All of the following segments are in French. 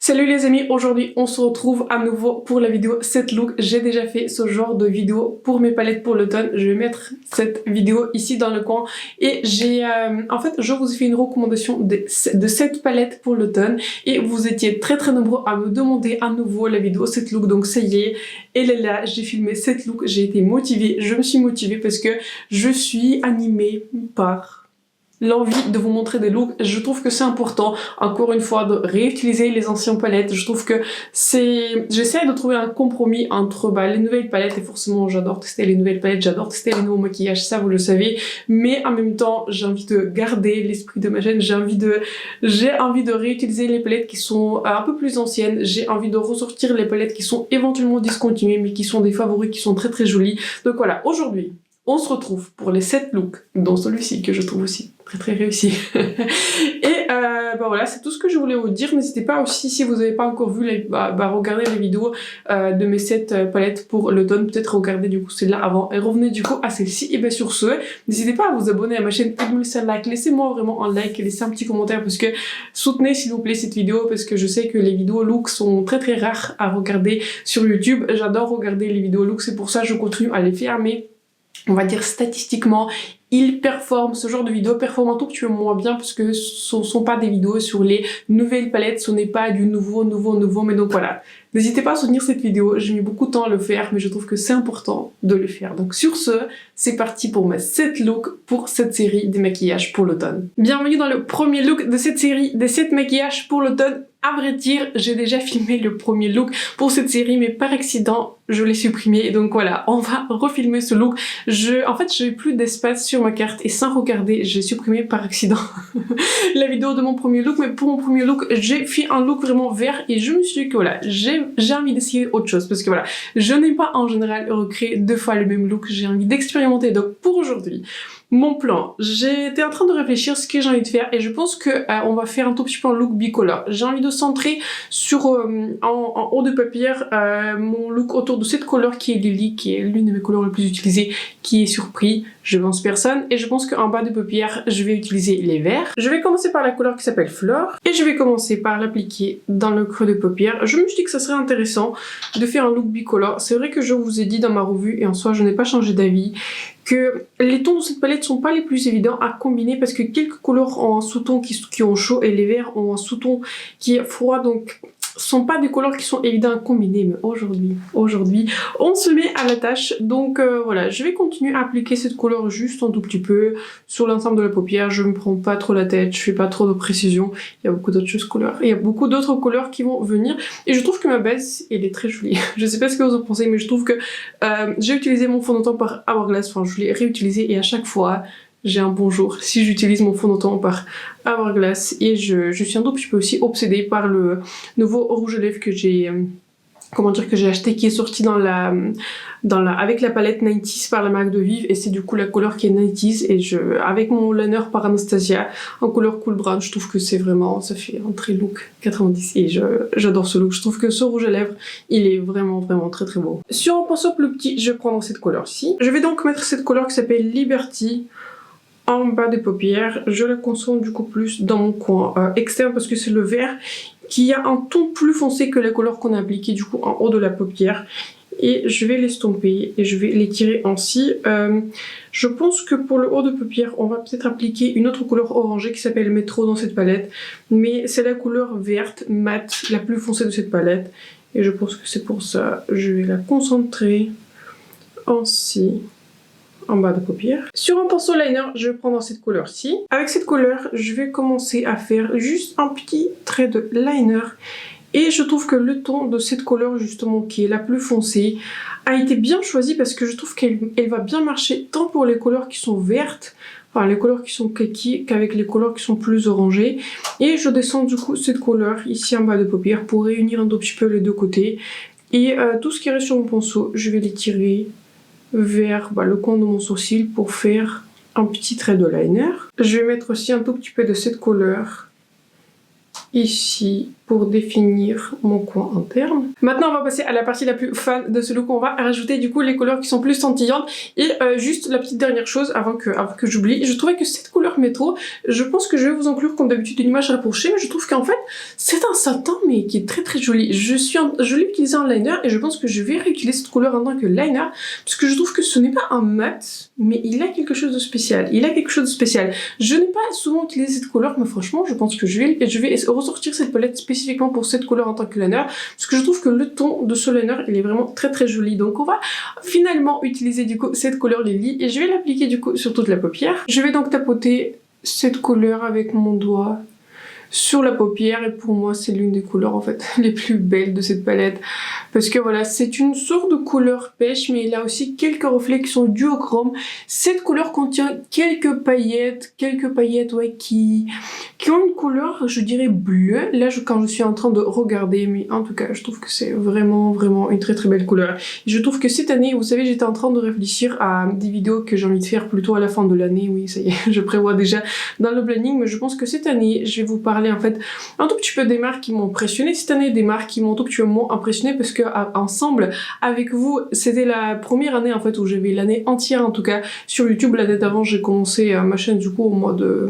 Salut les amis, aujourd'hui on se retrouve à nouveau pour la vidéo set look. J'ai déjà fait ce genre de vidéo pour mes palettes pour l'automne. Je vais mettre cette vidéo ici dans le coin et en fait je vous ai fait une recommandation de cette palette pour l'automne et vous étiez très nombreux à me demander à nouveau la vidéo set look. Donc ça y est, elle est là, j'ai filmé cette look, j'ai été motivée, je me suis motivée parce que je suis animée par l'envie de vous montrer des looks. Je trouve que c'est important, encore une fois, de réutiliser les anciennes palettes. Je trouve que j'essaie de trouver un compromis entre les nouvelles palettes, et forcément j'adore tester les nouvelles palettes, j'adore tester les nouveaux maquillages, ça vous le savez, mais en même temps j'ai envie de garder l'esprit de ma chaîne, j'ai envie de réutiliser les palettes qui sont un peu plus anciennes, j'ai envie de ressortir les palettes qui sont éventuellement discontinuées mais qui sont des favoris, qui sont très jolies. Donc voilà, aujourd'hui on se retrouve pour les 7 looks, dont celui-ci que je trouve aussi très réussi. Et voilà, c'est tout ce que je voulais vous dire. N'hésitez pas aussi, si vous n'avez pas encore vu, regarder les vidéos de mes 7 palettes pour l'automne. Peut-être regarder du coup celle-là avant et revenez du coup à celle-ci. Et bien sur ce, n'hésitez pas à vous abonner à ma chaîne et me laisser un like. Laissez-moi vraiment un like et laissez un petit commentaire parce que soutenez s'il vous plaît cette vidéo parce que je sais que les vidéos looks sont très rares à regarder sur YouTube. J'adore regarder les vidéos looks, c'est pour ça que je continue à les faire, mais on va dire statistiquement, il performe, ce genre de vidéo performe un tout petit peu moins bien parce que ce ne sont pas des vidéos sur les nouvelles palettes, ce n'est pas du nouveau, mais donc voilà. N'hésitez pas à soutenir cette vidéo, j'ai mis beaucoup de temps à le faire, mais je trouve que c'est important de le faire. Donc sur ce, c'est parti pour mes 7 looks pour cette série des maquillages pour l'automne. Bienvenue dans le premier look de cette série des 7 maquillages pour l'automne. À vrai dire, j'ai déjà filmé le premier look pour cette série, mais par accident, je l'ai supprimé. Donc voilà, on va refilmer ce look. En fait, j'avais plus d'espace sur ma carte et sans regarder, j'ai supprimé par accident la vidéo de mon premier look. Mais pour mon premier look, j'ai fait un look vraiment vert et je me suis dit que voilà, j'ai envie d'essayer autre chose parce que voilà, je n'aime pas en général recréer 2 fois le même look. J'ai envie d'expérimenter. Donc pour aujourd'hui, mon plan, j'étais en train de réfléchir ce que j'ai envie de faire et je pense que on va faire un tout petit peu un look bicolore. J'ai envie de centrer sur en haut de paupière mon look autour de cette couleur qui est Lily, qui est l'une de mes couleurs les plus utilisées, qui est surpris, je pense personne, et je pense qu'en bas de paupière je vais utiliser les verts. Je vais commencer par la couleur qui s'appelle Fleur et je vais commencer par l'appliquer dans le creux de paupière. Je me suis dit que ça serait intéressant de faire un look bicolore. C'est vrai que je vous ai dit dans ma revue, et en soi je n'ai pas changé d'avis, que les tons de cette palette sont pas les plus évidents à combiner parce que quelques couleurs ont un sous-ton qui ont chaud et les verts ont un sous-ton qui est froid, donc sont pas des couleurs qui sont évidents à combiner. Mais aujourd'hui on se met à la tâche. Donc voilà, je vais continuer à appliquer cette couleur juste un tout petit peu sur l'ensemble de la paupière. Je me prends pas trop la tête, je fais pas trop de précision. Il y a beaucoup d'autres couleurs, il y a beaucoup d'autres couleurs qui vont venir et je trouve que ma base elle est très jolie. Je sais pas ce que vous en pensez, mais je trouve que j'ai utilisé mon fond de teint par Hourglass, enfin je l'ai réutilisé et à chaque fois j'ai un bon jour si j'utilise mon fond de teint par Hourglass. Et je suis un tout petit peu aussi obsédée par le nouveau rouge à lèvres que j'ai acheté, qui est sorti avec la palette 90s par la marque de Vive, et c'est du coup la couleur qui est 90s, et avec mon liner par Anastasia en couleur cool brown, je trouve que c'est vraiment, ça fait un très look 90 et j'adore ce look. Je trouve que ce rouge à lèvres il est vraiment très beau. Sur un pinceau plus petit, je vais prendre cette couleur-ci. Je vais donc mettre cette couleur qui s'appelle Liberty en bas des paupières. Je la concentre du coup plus dans mon coin externe parce que c'est le vert qui a un ton plus foncé que la couleur qu'on a appliquée du coup en haut de la paupière. Et je vais l'estomper et je vais l'étirer ainsi. Je pense que pour le haut de paupière, on va peut-être appliquer une autre couleur orangée qui s'appelle Métro dans cette palette. Mais c'est la couleur verte, mate, la plus foncée de cette palette. Et je pense que c'est pour ça. Je vais la concentrer ainsi en bas de paupière. Sur un pinceau liner, je vais prendre cette couleur-ci. Avec cette couleur, je vais commencer à faire juste un petit trait de liner. Et je trouve que le ton de cette couleur justement, qui est la plus foncée, a été bien choisi parce que je trouve qu'elle va bien marcher tant pour les couleurs qui sont vertes, enfin les couleurs qui sont kaki, qu'avec les couleurs qui sont plus orangées. Et je descends du coup cette couleur ici en bas de paupière pour réunir un tout petit peu les deux côtés. Et tout ce qui reste sur mon pinceau, je vais l'étirer vers le coin de mon sourcil pour faire un petit trait de liner. Je vais mettre aussi un tout petit peu de cette couleur ici pour définir mon coin interne. Maintenant on va passer à la partie la plus fun de ce look. On va rajouter du coup les couleurs qui sont plus scintillantes. Et juste la petite dernière chose avant que j'oublie, je trouvais que cette couleur métro, je pense que je vais vous inclure comme d'habitude une image rapprochée, mais je trouve qu'en fait c'est un satin mais qui est très très joli. Je l'ai utilisé en liner et je pense que je vais réutiliser cette couleur en tant que liner parce que je trouve que ce n'est pas un mat, mais il a quelque chose de spécial. Je n'ai pas souvent utilisé cette couleur, mais franchement je pense que je vais ressortir cette palette spécifiquement pour cette couleur en tant que liner parce que je trouve que le ton de ce liner il est vraiment très très joli. Donc on va finalement utiliser du coup cette couleur Lily et je vais l'appliquer du coup sur toute la paupière. Je vais donc tapoter cette couleur avec mon doigt sur la paupière et pour moi c'est l'une des couleurs en fait les plus belles de cette palette parce que voilà, c'est une sorte de couleur pêche mais il a aussi quelques reflets qui sont duochrome. Cette couleur contient quelques paillettes ouais, qui ont une couleur je dirais bleue là quand je suis en train de regarder, mais en tout cas je trouve que c'est vraiment une très très belle couleur. Et je trouve que cette année, vous savez, j'étais en train de réfléchir à des vidéos que j'ai envie de faire plutôt à la fin de l'année, oui ça y est je prévois déjà dans le planning, mais je pense que cette année je vais vous parler en fait un tout petit peu des marques qui m'ont impressionné cette année, des marques qui m'ont un tout petit peu moins impressionné parce que ensemble avec vous c'était la première année en fait où j'avais l'année entière en tout cas sur YouTube. L'année d'avant j'ai commencé ma chaîne du coup au mois de...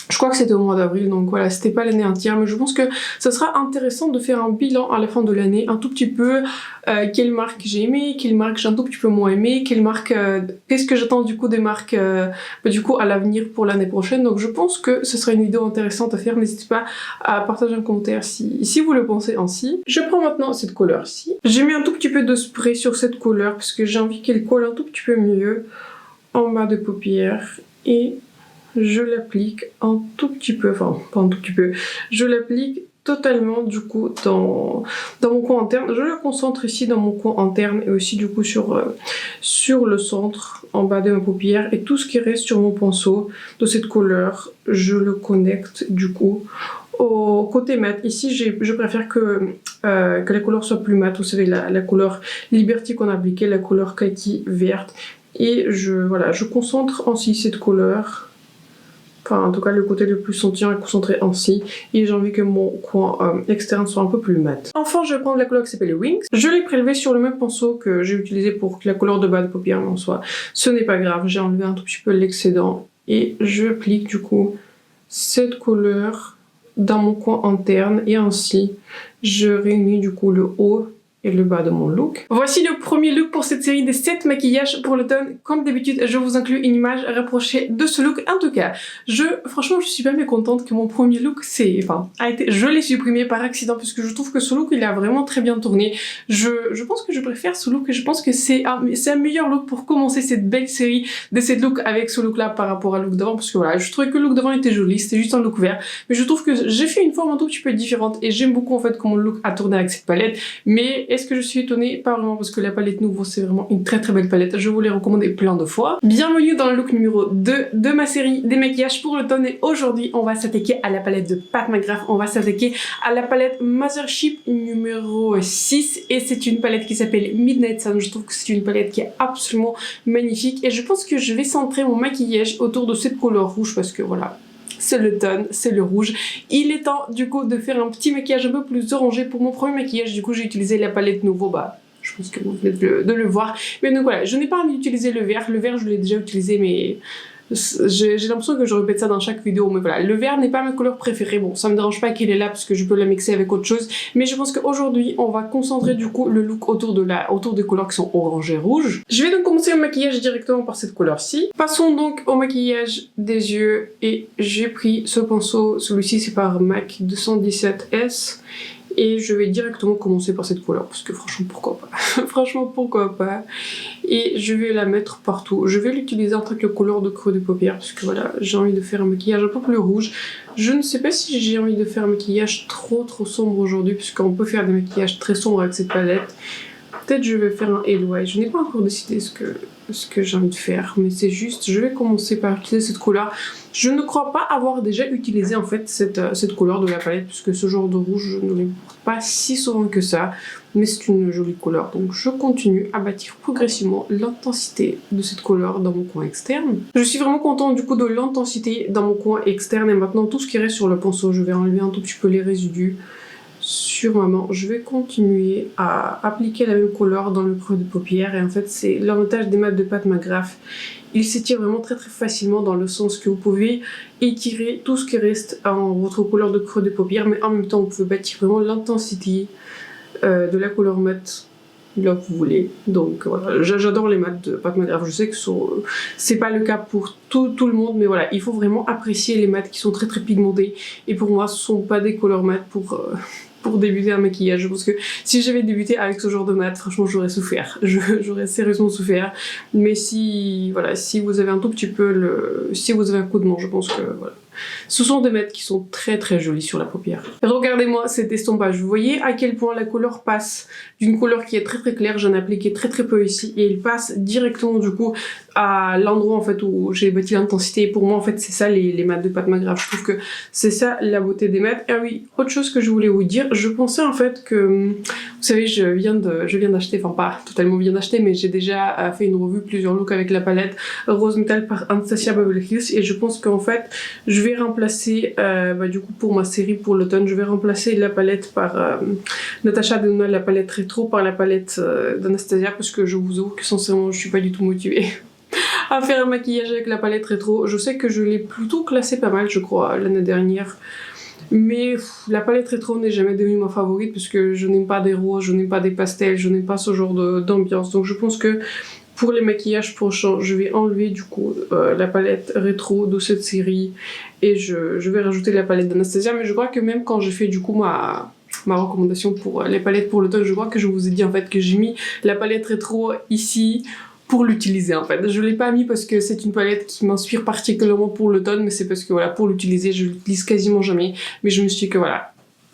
Je crois que c'était au mois d'avril, donc voilà, c'était pas l'année entière, mais je pense que ça sera intéressant de faire un bilan à la fin de l'année, un tout petit peu, quelle marque j'ai aimé, quelle marque j'ai un tout petit peu moins aimé, quelle marque, qu'est-ce que j'attends du coup des marques du coup à l'avenir pour l'année prochaine. Donc je pense que ce sera une vidéo intéressante à faire, n'hésitez pas à partager un commentaire si vous le pensez ainsi. Je prends maintenant cette couleur-ci. J'ai mis un tout petit peu de spray sur cette couleur parce que j'ai envie qu'elle colle un tout petit peu mieux en bas de paupière et je l'applique un tout petit peu, enfin pas un tout petit peu, je l'applique totalement du coup dans mon coin interne. Je le concentre ici dans mon coin interne et aussi du coup sur le centre en bas de ma paupière, et tout ce qui reste sur mon pinceau de cette couleur je le connecte du coup au côté mat. Ici je préfère que la couleur soit plus mat, vous savez la couleur Liberty qu'on a appliquée, la couleur kaki verte, et je concentre ainsi cette couleur. Enfin, en tout cas, le côté le plus scintillant est concentré ainsi. Et j'ai envie que mon coin externe soit un peu plus mat. Enfin, je vais prendre la couleur qui s'appelle Wings. Je l'ai prélevée sur le même pinceau que j'ai utilisé pour la couleur de bas de paupière, mais en soi, ce n'est pas grave. J'ai enlevé un tout petit peu l'excédent. Et je applique du coup cette couleur dans mon coin interne. Et ainsi, je réunis du coup le haut et le bas de mon look. Voici le premier look pour cette série des 7 maquillages pour l'automne. Comme d'habitude, je vous inclus une image rapprochée de ce look. En tout cas, franchement, je suis pas mécontente que mon premier look je l'ai supprimé par accident parce que je trouve que ce look, il a vraiment très bien tourné. Je pense que je préfère ce look et je pense que c'est un meilleur look pour commencer cette belle série de 7 looks avec ce look là par rapport à le look d'avant, parce que voilà, je trouvais que le look d'avant était joli, c'était juste un look vert, mais je trouve que j'ai fait une forme un tout petit peu différente et j'aime beaucoup en fait comment le look a tourné avec cette palette. Mais est-ce que je suis étonnée? Pas vraiment, parce que la palette Nouveau c'est vraiment une très très belle palette, je vous l'ai recommandée plein de fois. Bienvenue dans le look numéro 2 de ma série des maquillages pour l'automne, et aujourd'hui on va s'attaquer à la palette de Pat McGrath, on va s'attaquer à la palette Mothership numéro 6, et c'est une palette qui s'appelle Midnight Sun. Je trouve que c'est une palette qui est absolument magnifique et je pense que je vais centrer mon maquillage autour de cette couleur rouge parce que voilà, c'est l'automne, c'est le rouge. Il est temps du coup de faire un petit maquillage un peu plus orangé. Pour mon premier maquillage, du coup j'ai utilisé la palette Nouveau, je pense que vous venez de le voir. Mais donc voilà, je n'ai pas envie d'utiliser le vert je l'ai déjà utilisé, mais j'ai l'impression que je répète ça dans chaque vidéo, mais voilà, le vert n'est pas ma couleur préférée. Bon, ça me dérange pas qu'il est là parce que je peux la mixer avec autre chose, mais je pense qu'aujourd'hui on va concentrer du coup le look autour des couleurs qui sont orange et rouge. Je vais donc commencer le maquillage directement par cette couleur-ci. Passons donc au maquillage des yeux, et j'ai pris ce pinceau, celui-ci c'est par MAC 217S. Et je vais directement commencer par cette couleur parce que franchement pourquoi pas. Franchement pourquoi pas. Et je vais la mettre partout. Je vais l'utiliser en tant que couleur de creux de paupières parce que voilà, j'ai envie de faire un maquillage un peu plus rouge. Je ne sais pas si j'ai envie de faire un maquillage trop sombre aujourd'hui, puisqu'on peut faire des maquillages très sombres avec cette palette. Peut-être je vais faire un Hello Eye. Je n'ai pas encore décidé ce que j'ai envie de faire, mais c'est juste, je vais commencer par utiliser cette couleur. Je ne crois pas avoir déjà utilisé en fait cette couleur de la palette, puisque ce genre de rouge, je ne l'ai pas si souvent que ça, mais c'est une jolie couleur. Donc je continue à bâtir progressivement l'intensité de cette couleur dans mon coin externe. Je suis vraiment contente du coup de l'intensité dans mon coin externe, et maintenant tout ce qui reste sur le pinceau, je vais enlever un tout petit peu les résidus. sur maman, je vais continuer à appliquer la même couleur dans le creux de paupière. Et en fait, c'est l'avantage des mats de Pat McGrath. Il s'étire vraiment très facilement dans le sens que vous pouvez étirer tout ce qui reste en votre couleur de creux de paupière, mais en même temps, vous pouvez bâtir vraiment l'intensité de la couleur mat là que vous voulez. Donc voilà, j'adore les mats de Pat McGrath. Je sais que c'est pas le cas pour tout le monde, mais voilà, il faut vraiment apprécier les mats qui sont très pigmentés. Et pour moi, ce sont pas des couleurs mat pour débuter un maquillage. Parce que si j'avais débuté avec ce genre de mat, franchement, j'aurais souffert. J'aurais sérieusement souffert. Mais si vous avez un tout petit peu si vous avez un coup de main, je pense que voilà. Ce sont des mats qui sont très jolis sur la paupière. Regardez-moi cet estompage. Vous voyez à quel point la couleur passe d'une couleur qui est très claire. J'en ai appliqué très peu ici et il passe directement du coup à l'endroit en fait où j'ai bâti l'intensité. Et pour moi en fait c'est ça les mats de Pat McGrath. Je trouve que c'est ça la beauté des mats. Ah oui, autre chose que je voulais vous dire, je pensais en fait que vous savez je viens d'acheter, enfin pas totalement bien d'acheter, mais j'ai déjà fait une revue plusieurs looks avec la palette Rose Metal par Anastasia Beverly Hills et je pense qu'en fait je vais remplacer du coup pour ma série pour l'automne, je vais remplacer la palette par Natasha Denona, la palette rétro, par la palette d'Anastasia, parce que je vous avoue que sincèrement je suis pas du tout motivée à faire un maquillage avec la palette rétro. Je sais que je l'ai plutôt classée pas mal je crois l'année dernière, mais la palette rétro n'est jamais devenue ma favorite parce que je n'aime pas des roses, je n'aime pas des pastels, je n'aime pas ce genre d'ambiance. Donc je pense que pour les maquillages prochains, je vais enlever du coup la palette rétro de cette série et je vais rajouter la palette d'Anastasia. Mais je crois que même quand j'ai fait du coup ma recommandation pour les palettes pour l'automne, je crois que je vous ai dit en fait que j'ai mis la palette rétro ici pour l'utiliser en fait. Je l'ai pas mis parce que c'est une palette qui m'inspire particulièrement pour l'automne, mais c'est parce que voilà, pour l'utiliser, je l'utilise quasiment jamais. Mais je me suis dit que voilà,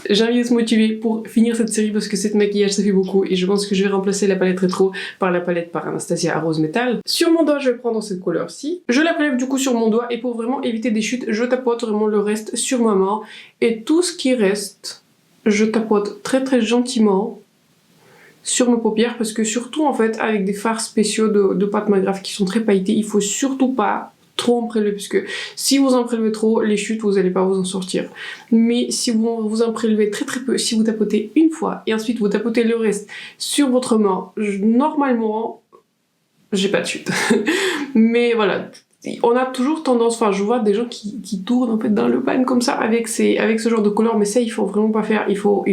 j'ai envie de se motiver pour finir cette série parce que cette maquillage ça fait beaucoup et je pense que je vais remplacer la palette rétro par la palette par Anastasia à Rose Metal. Sur mon doigt je vais prendre cette couleur-ci. Je la prélève du coup sur mon doigt et pour vraiment éviter des chutes, je tapote vraiment le reste sur ma main et tout ce qui reste, je tapote très gentiment sur mes paupières parce que surtout en fait avec des fards spéciaux de Pat McGrath qui sont très pailletés, il faut surtout pas trop en prélever parce que si vous en prélevez trop, les chutes vous allez pas vous en sortir. Mais si vous en prélevez très peu, si vous tapotez une fois et ensuite vous tapotez le reste sur votre main, normalement j'ai pas de chute. Mais voilà, on a toujours tendance, enfin je vois des gens qui tournent en fait dans le pan comme ça avec ce genre de couleur, mais ça il faut vraiment pas faire. Il faut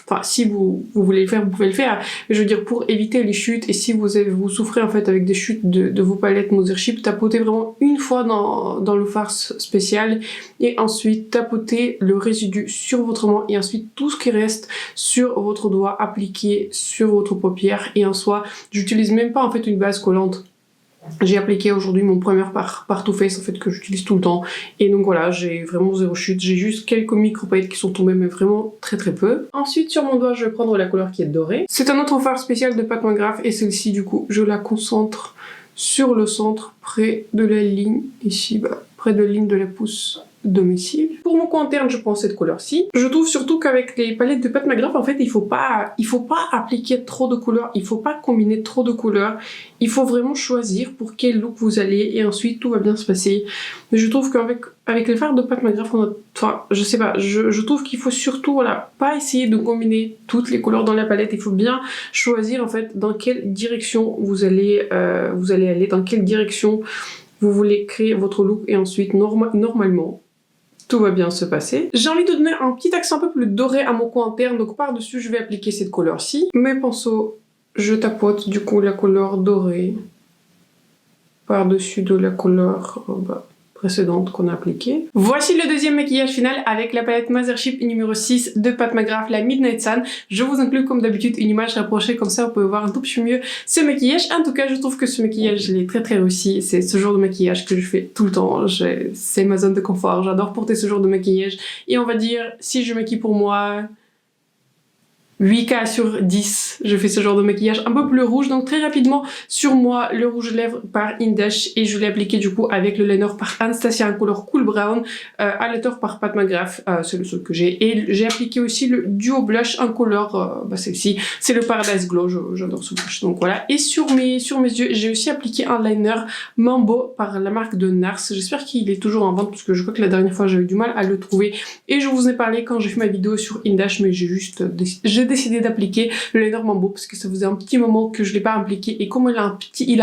enfin si vous voulez le faire, vous pouvez le faire, mais je veux dire pour éviter les chutes et si vous souffrez en fait avec des chutes de vos palettes Mothership, tapotez vraiment une fois dans le fard spécial et ensuite tapotez le résidu sur votre main et ensuite tout ce qui reste sur votre doigt appliqué sur votre paupière. Et en soi j'utilise même pas en fait une base collante. J'ai appliqué aujourd'hui mon primer par Too Faced en fait que j'utilise tout le temps et donc voilà, j'ai vraiment zéro chute, j'ai juste quelques micro paillettes qui sont tombées mais vraiment très peu. Ensuite sur mon doigt je vais prendre la couleur qui est dorée. C'est un autre fard spécial de Pat McGrath et celle-ci du coup je la concentre sur le centre près de la ligne ici, près de la ligne de la pousse de mes cils. Pour mon coin interne je prends cette couleur-ci. Je trouve surtout qu'avec les palettes de Pat McGrath en fait il faut pas appliquer trop de couleurs, il faut pas combiner trop de couleurs, il faut vraiment choisir pour quel look vous allez et ensuite tout va bien se passer. Mais je trouve qu'avec les fards de Pat McGrath enfin je sais pas, je trouve qu'il faut surtout voilà, pas essayer de combiner toutes les couleurs dans la palette, il faut bien choisir en fait dans quelle direction vous allez aller, dans quelle direction vous voulez créer votre look et ensuite normalement tout va bien se passer. J'ai envie de donner un petit accent un peu plus doré à mon coin interne, donc par-dessus je vais appliquer cette couleur-ci. Mes pinceaux, je tapote du coup la couleur dorée par-dessus de la couleur précédente qu'on a appliquée. Voici le deuxième maquillage final avec la palette Mothership numéro 6 de Pat McGrath, la Midnight Sun. Je vous inclus comme d'habitude une image rapprochée comme ça vous pouvez voir un tout petit peu mieux ce maquillage. En tout cas je trouve que ce maquillage il est très réussi, c'est ce genre de maquillage que je fais tout le temps, c'est ma zone de confort, j'adore porter ce genre de maquillage et on va dire si je maquille pour moi, 8K sur 10, je fais ce genre de maquillage un peu plus rouge. Donc très rapidement, sur moi, le rouge lèvres par Indash et je l'ai appliqué du coup avec le liner par Anastasia en couleur Cool Brown, highlighter par Pat McGrath, c'est le seul que j'ai. Et j'ai appliqué aussi le duo blush en couleur, celle-ci, c'est le Paradise Glow, j'adore ce blush. Donc voilà. Et sur mes yeux, j'ai aussi appliqué un liner Mambo par la marque de Nars. J'espère qu'il est toujours en vente parce que je crois que la dernière fois j'avais du mal à le trouver. Et je vous ai parlé quand j'ai fait ma vidéo sur Indash, mais j'ai décidé d'appliquer le liner Mambo parce que ça faisait un petit moment que je l'ai pas appliqué et comme il a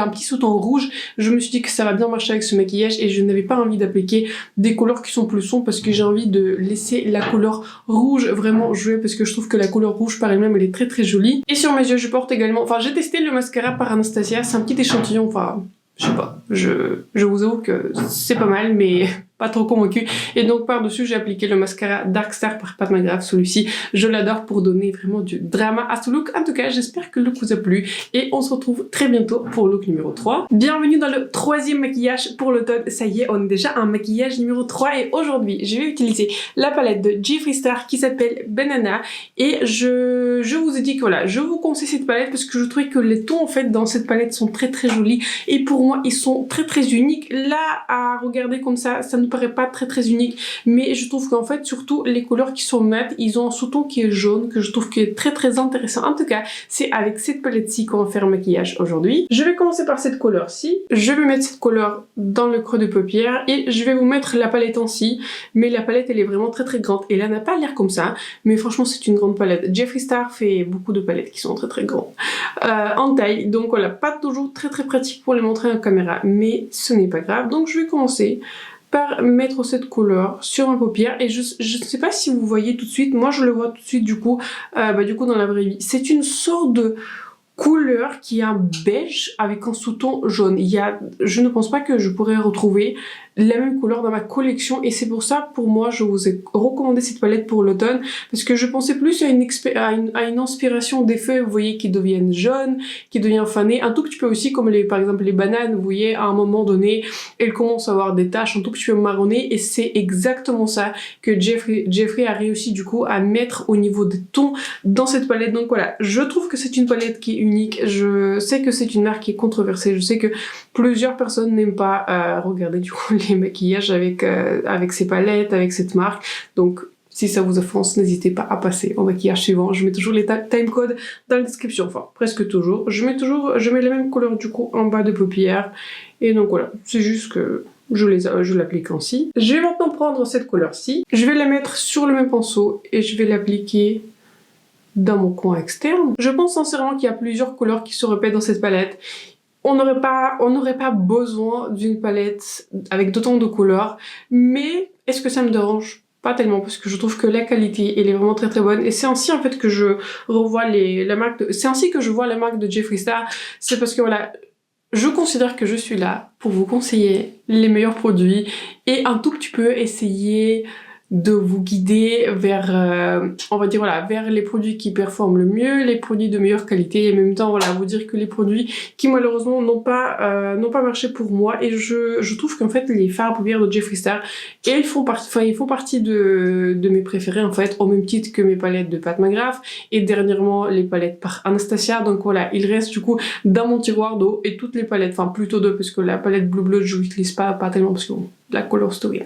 un petit sous-ton rouge, je me suis dit que ça va bien marcher avec ce maquillage et je n'avais pas envie d'appliquer des couleurs qui sont plus sombres parce que j'ai envie de laisser la couleur rouge vraiment jouer parce que je trouve que la couleur rouge par elle-même elle est très très jolie. Et sur mes yeux je porte également, enfin j'ai testé le mascara par Anastasia, c'est un petit échantillon, enfin je sais pas, je vous avoue que c'est pas mal mais pas trop convaincue. Et donc par-dessus j'ai appliqué le mascara Dark Star par Pat McGrath. Celui-ci je l'adore pour donner vraiment du drama à ce look. En tout cas j'espère que le look vous a plu et on se retrouve très bientôt pour le look numéro 3. Bienvenue dans le troisième maquillage pour l'automne. Ça y est, on est déjà à un maquillage numéro 3 et aujourd'hui je vais utiliser la palette de Jeffree Star qui s'appelle Banana et je vous ai dit que voilà, je vous conseille cette palette parce que je trouvais que les tons en fait dans cette palette sont très très jolis et pour moi ils sont très très uniques. Là à regarder comme ça ne paraît pas très très unique mais je trouve qu'en fait surtout les couleurs qui sont mates ils ont un sous-ton qui est jaune que je trouve qui est très très intéressant. En tout cas c'est avec cette palette-ci qu'on va faire un maquillage aujourd'hui. Je vais commencer par cette couleur-ci, je vais mettre cette couleur dans le creux de paupière et je vais vous mettre la palette en si, mais la palette elle est vraiment très très grande et là n'a pas l'air comme ça mais franchement c'est une grande palette. Jeffree Star fait beaucoup de palettes qui sont très très grandes en taille, donc voilà, pas toujours très très pratique pour les montrer en caméra mais ce n'est pas grave. Donc je vais commencer par mettre cette couleur sur ma paupière et je ne sais pas si vous voyez tout de suite, moi je le vois tout de suite du coup dans la vraie vie. C'est une sorte de couleur qui est un beige avec un sous-ton jaune. Je ne pense pas que je pourrais retrouver la même couleur dans ma collection et c'est pour ça pour moi je vous ai recommandé cette palette pour l'automne parce que je pensais plus à une inspiration des feuilles, vous voyez, qui deviennent jaunes, qui deviennent fanées, un tout petit peu aussi comme par exemple les bananes, vous voyez, à un moment donné elles commencent à avoir des taches un tout petit peu marronnées et c'est exactement ça que Jeffree a réussi du coup à mettre au niveau des tons dans cette palette. Donc voilà, je trouve que c'est une palette qui est unique, je sais que c'est une marque qui est controversée, je sais que plusieurs personnes n'aiment pas regarder du coup les maquillages avec ces palettes, avec cette marque. Donc si ça vous offense, n'hésitez pas à passer au maquillage suivant. Je mets toujours les timecodes dans la description, enfin presque toujours. Je mets les mêmes couleurs du coup en bas de paupières. Et donc voilà, c'est juste que je l'applique ainsi. Je vais maintenant prendre cette couleur-ci. Je vais la mettre sur le même pinceau et je vais l'appliquer dans mon coin externe. Je pense sincèrement qu'il y a plusieurs couleurs qui se répètent dans cette palette. On n'aurait pas besoin d'une palette avec d'autant de couleurs, mais est-ce que ça me dérange? Pas tellement, parce que je trouve que la qualité elle est vraiment très très bonne et c'est ainsi en fait que je revois c'est ainsi que je vois la marque de Jeffree Star. C'est parce que voilà, je considère que je suis là pour vous conseiller les meilleurs produits et un tout petit peu essayer de vous guider vers, on va dire voilà, vers les produits qui performent le mieux, les produits de meilleure qualité et en même temps voilà, vous dire que les produits qui malheureusement n'ont pas marché pour moi et je trouve qu'en fait les fards à paupières de Jeffree Star et ils font partie de mes préférés en fait, au même titre que mes palettes de Pat McGrath et dernièrement les palettes par Anastasia. Donc voilà, il reste du coup dans mon tiroir d'eau et toutes les palettes, enfin plutôt deux parce que la palette Blue Blood je l'utilise pas tellement parce que bon, la color story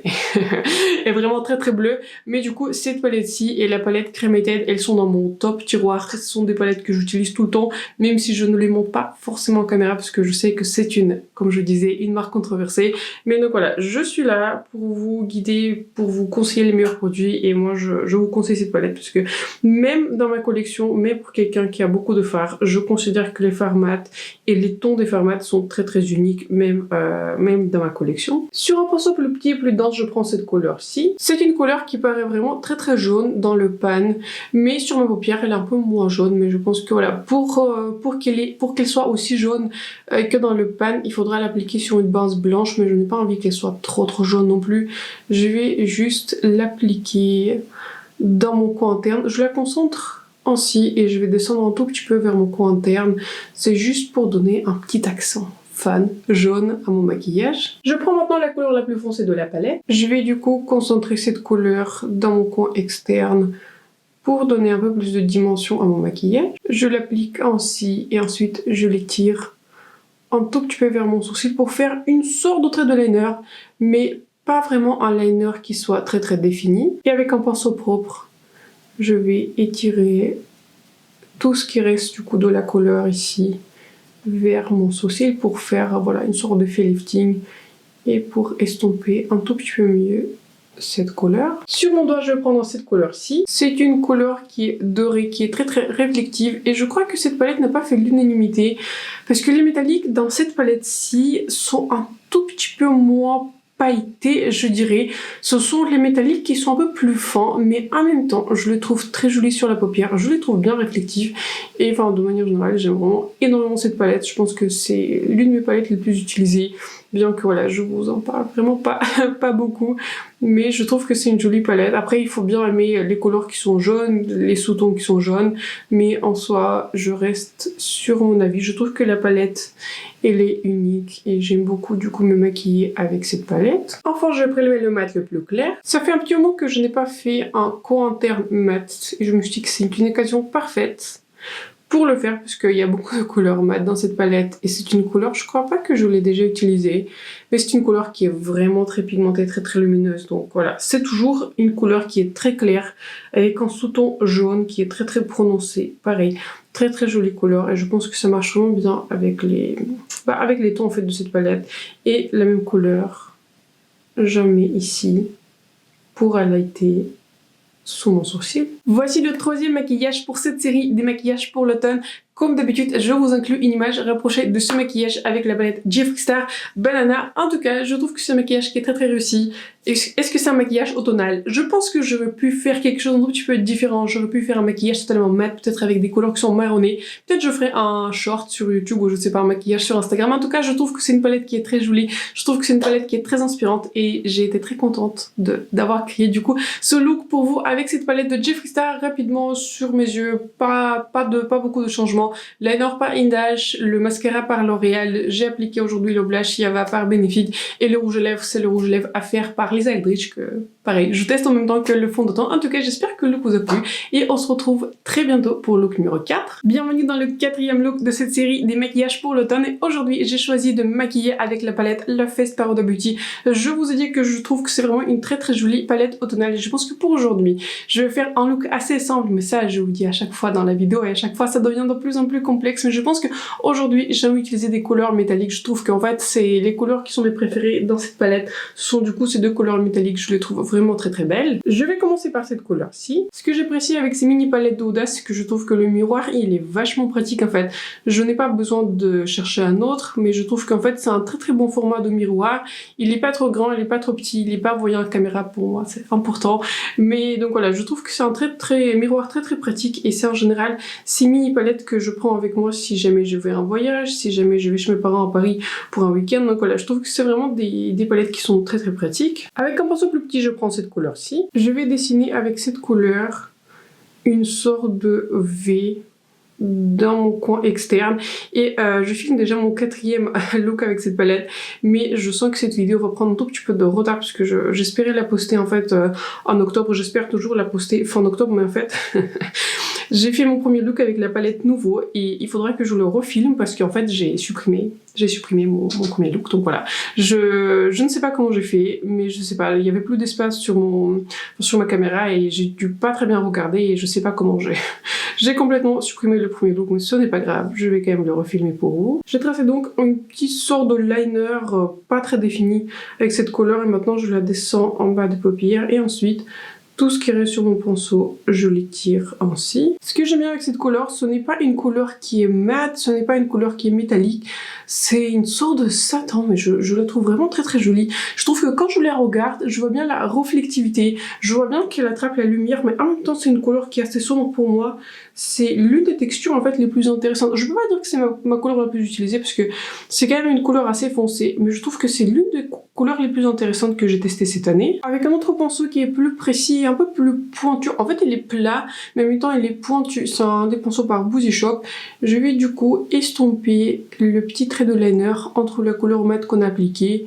est vraiment très très bleue, mais du coup cette palette-ci et la palette Cremated elles sont dans mon top tiroir. Ce sont des palettes que j'utilise tout le temps même si je ne les montre pas forcément en caméra parce que je sais que c'est comme je disais, une marque controversée. Mais donc voilà, je suis là pour vous guider, pour vous conseiller les meilleurs produits et moi je vous conseille cette palette parce que même dans ma collection, même pour quelqu'un qui a beaucoup de fards, je considère que les fards mat et les tons des fards mat sont très très uniques même dans ma collection. Sur un pinceau plus petit et plus dense, je prends cette couleur-ci. C'est une couleur qui paraît vraiment très très jaune dans le pan, mais sur ma paupière elle est un peu moins jaune, mais je pense que voilà, pour qu'elle soit aussi jaune que dans le pan, il faudra l'appliquer sur une base blanche, mais je n'ai pas envie qu'elle soit trop jaune non plus. Je vais juste l'appliquer dans mon coin interne. Je la concentre ainsi et je vais descendre un tout petit peu vers mon coin interne. C'est juste pour donner un petit accent fan jaune à mon maquillage. Je prends maintenant la couleur la plus foncée de la palette. Je vais du coup concentrer cette couleur dans mon coin externe pour donner un peu plus de dimension à mon maquillage. Je l'applique ainsi et ensuite je l'étire un tout petit peu vers mon sourcil pour faire une sorte de trait de liner, mais pas vraiment un liner qui soit très défini. Et avec un pinceau propre, je vais étirer tout ce qui reste du coup de la couleur ici vers mon sourcil pour faire voilà, une sorte d'effet lifting et pour estomper un tout petit peu mieux cette couleur. Sur mon doigt, je vais prendre cette couleur-ci. C'est une couleur qui est dorée, qui est très réflective et je crois que cette palette n'a pas fait l'unanimité parce que les métalliques dans cette palette-ci sont un tout petit peu moins pailletés, je dirais. Ce sont les métalliques qui sont un peu plus fins, mais en même temps, je les trouve très jolis sur la paupière, je les trouve bien réflectives et enfin, de manière générale, j'aime vraiment énormément cette palette. Je pense que c'est l'une de mes palettes les plus utilisées, bien que voilà, je vous en parle vraiment pas beaucoup, mais je trouve que c'est une jolie palette. Après, il faut bien aimer les couleurs qui sont jaunes, les sous-tons qui sont jaunes, mais en soi, je reste sur mon avis. Je trouve que la palette, elle est unique et j'aime beaucoup du coup me maquiller avec cette palette. Enfin, je vais prélever le mat le plus clair. Ça fait un petit moment que je n'ai pas fait un cours interne mat et je me suis dit que c'est une occasion parfaite pour le faire parce qu'il y a beaucoup de couleurs mat dans cette palette et c'est une couleur, je crois pas que je l'ai déjà utilisée, mais c'est une couleur qui est vraiment très pigmentée, très lumineuse. Donc voilà, c'est toujours une couleur qui est très claire avec un sous-ton jaune qui est très prononcé. Pareil, très jolie couleur et je pense que ça marche vraiment bien avec les tons en fait de cette palette. Et la même couleur, j'en mets ici pour highlighter sous mon sourcil. Voici le troisième maquillage pour cette série des maquillages pour l'automne. Comme d'habitude, je vous inclus une image rapprochée de ce maquillage avec la palette Jeffree Star Banana. En tout cas, je trouve que c'est un maquillage qui est très réussi. Est-ce que c'est un maquillage automnal? Je pense que j'aurais pu faire quelque chose d'un petit peu différent. J'aurais pu faire un maquillage totalement mat, peut-être avec des couleurs qui sont marronnées. Peut-être je ferai un short sur YouTube ou je sais pas, un maquillage sur Instagram. En tout cas, je trouve que c'est une palette qui est très jolie. Je trouve que c'est une palette qui est très inspirante et j'ai été très contente d'avoir créé du coup ce look pour vous avec cette palette de Jeffree Star. Rapidement sur mes yeux, pas beaucoup de changements. Liner par Indash, le mascara par L'Oréal, j'ai appliqué aujourd'hui le blush Yava par Benefit et le rouge à lèvres, c'est le rouge à lèvres à faire par Lisa Eldridge que pareil, je teste en même temps que le fond de teint. En tout cas, j'espère que le look vous a plu et on se retrouve très bientôt pour le look numéro 4. Bienvenue dans le quatrième look de cette série des maquillages pour l'automne et aujourd'hui, j'ai choisi de me maquiller avec la palette Love Fest par Huda Beauty. Je vous ai dit que je trouve que c'est vraiment une très jolie palette automnale et je pense que pour aujourd'hui, je vais faire un look assez simple, mais ça, je vous dis à chaque fois dans la vidéo et à chaque fois, ça devient de plus en plus complexe, mais je pense que aujourd'hui j'aime utiliser des couleurs métalliques. Je trouve qu'en fait c'est les couleurs qui sont mes préférées dans cette palette. Ce sont du coup ces deux couleurs métalliques, je les trouve vraiment très belles. Je vais commencer par cette couleur-ci. Ce que j'apprécie avec ces mini palettes de Huda, c'est que je trouve que le miroir il est vachement pratique en fait. Je n'ai pas besoin de chercher un autre, mais je trouve qu'en fait c'est un très bon format de miroir. Il est pas trop grand, il est pas trop petit, il est pas voyant en caméra pour moi, c'est important. Mais donc voilà, je trouve que c'est un miroir très pratique et c'est en général ces mini palettes que je prends avec moi si jamais je vais en voyage, si jamais je vais chez mes parents à Paris pour un week-end. Donc voilà, je trouve que c'est vraiment des palettes qui sont très pratiques. Avec un pinceau plus petit, je prends cette couleur-ci. Je vais dessiner avec cette couleur une sorte de V dans mon coin externe et je filme déjà mon quatrième look avec cette palette, mais je sens que cette vidéo va prendre un tout petit peu de retard parce que j'espérais la poster en fait en octobre. J'espère toujours la poster fin octobre, mais en fait j'ai fait mon premier look avec la palette nouveau et il faudra que je le refilme parce qu'en fait j'ai supprimé mon premier look. Donc voilà, je ne sais pas comment j'ai fait, mais je sais pas, il y avait plus d'espace sur ma caméra et j'ai dû pas très bien regarder et je sais pas comment j'ai complètement supprimé le premier look, mais ce n'est pas grave, je vais quand même le refilmer pour vous. J'ai tracé donc une petite sorte de liner pas très défini avec cette couleur et maintenant je la descends en bas des paupières et ensuite tout ce qui reste sur mon pinceau, je l'étire ainsi. Ce que j'aime bien avec cette couleur, ce n'est pas une couleur qui est mate, ce n'est pas une couleur qui est métallique, c'est une sorte de satin, mais je la trouve vraiment très jolie. Je trouve que quand je la regarde, je vois bien la reflectivité, je vois bien qu'elle attrape la lumière, mais en même temps c'est une couleur qui est assez sombre pour moi. C'est l'une des textures en fait les plus intéressantes. Je peux pas dire que c'est ma couleur la plus utilisée parce que c'est quand même une couleur assez foncée, mais je trouve que c'est l'une des couleurs les plus intéressantes que j'ai testées cette année. Avec un autre pinceau qui est plus précis, un peu plus pointu. En fait il est plat, mais en même temps il est pointu. C'est un des pinceaux par Boozy Shop. Je vais du coup estomper le petit trait de liner entre la couleur mat qu'on a appliquée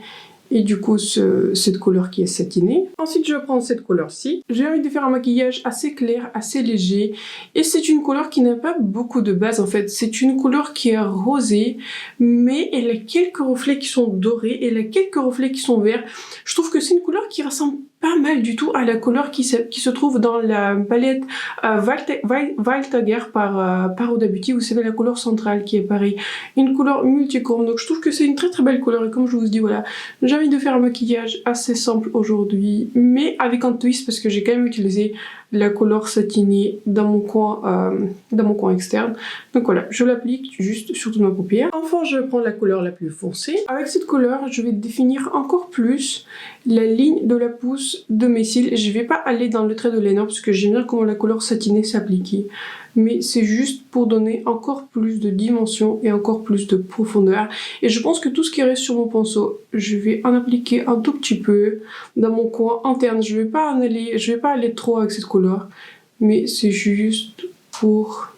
Et du coup, cette couleur qui est satinée. Ensuite, je vais prendre cette couleur-ci. J'ai envie de faire un maquillage assez clair, assez léger. Et c'est une couleur qui n'a pas beaucoup de base en fait. C'est une couleur qui est rosée, mais elle a quelques reflets qui sont dorés, elle a quelques reflets qui sont verts. Je trouve que c'est une couleur qui ressemble pas mal du tout à la couleur qui se trouve dans la palette Wildtiger par Huda Beauty. Vous savez, la couleur centrale qui est pareil, une couleur multichrome. Donc je trouve que c'est une très très belle couleur et comme je vous dis, voilà, j'ai envie de faire un maquillage assez simple aujourd'hui, mais avec un twist parce que j'ai quand même utilisé la couleur satinée dans mon coin externe. Donc voilà, je l'applique juste sur toute ma paupière. Enfin, je prends la couleur la plus foncée. Avec cette couleur, je vais définir encore plus la ligne de la pousse de mes cils. Je vais pas aller dans le trait de liner parce que j'aime bien comment la couleur satinée s'applique. Mais c'est juste pour donner encore plus de dimension et encore plus de profondeur. Et je pense que tout ce qui reste sur mon pinceau, je vais en appliquer un tout petit peu dans mon coin interne. Je vais pas aller trop avec cette couleur, mais c'est juste pour...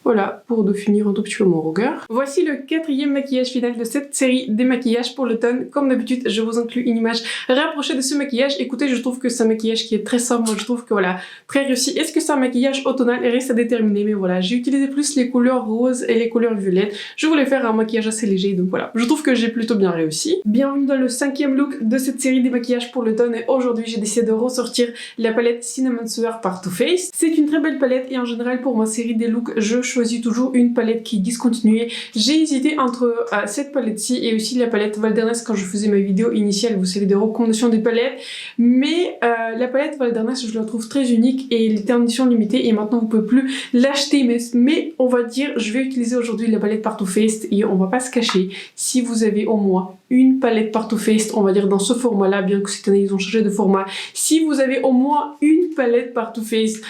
Voilà, pour définir un tout petit peu mon regard. Voici le quatrième maquillage final de cette série des maquillages pour l'automne. Comme d'habitude, je vous inclus une image rapprochée de ce maquillage. Écoutez, je trouve que c'est un maquillage qui est très simple. Moi, je trouve que voilà, très réussi. Est-ce que c'est un maquillage automnal? Il reste à déterminer. Mais voilà, j'ai utilisé plus les couleurs roses et les couleurs violettes. Je voulais faire un maquillage assez léger, donc voilà. Je trouve que j'ai plutôt bien réussi. Bienvenue dans le 5e look de cette série des maquillages pour l'automne. Et aujourd'hui, j'ai décidé de ressortir la palette Cinnamon Sueur par Too Faced. C'est une très belle palette et en général, pour ma série des looks, je choisis toujours une palette qui est discontinuée. J'ai hésité entre cette palette-ci et aussi la palette Wilderness quand je faisais ma vidéo initiale, vous savez, des recommandations des palettes. Mais la palette Wilderness, je la trouve très unique et elle était en édition limitée et maintenant vous pouvez plus l'acheter. Mais on va dire, je vais utiliser aujourd'hui la palette par Too Faced et on va pas se cacher. Si vous avez au moins une palette par Too Faced, on va dire dans ce format-là, bien que cette année ils ont changé de format. Si vous avez au moins une palette par Too Faced,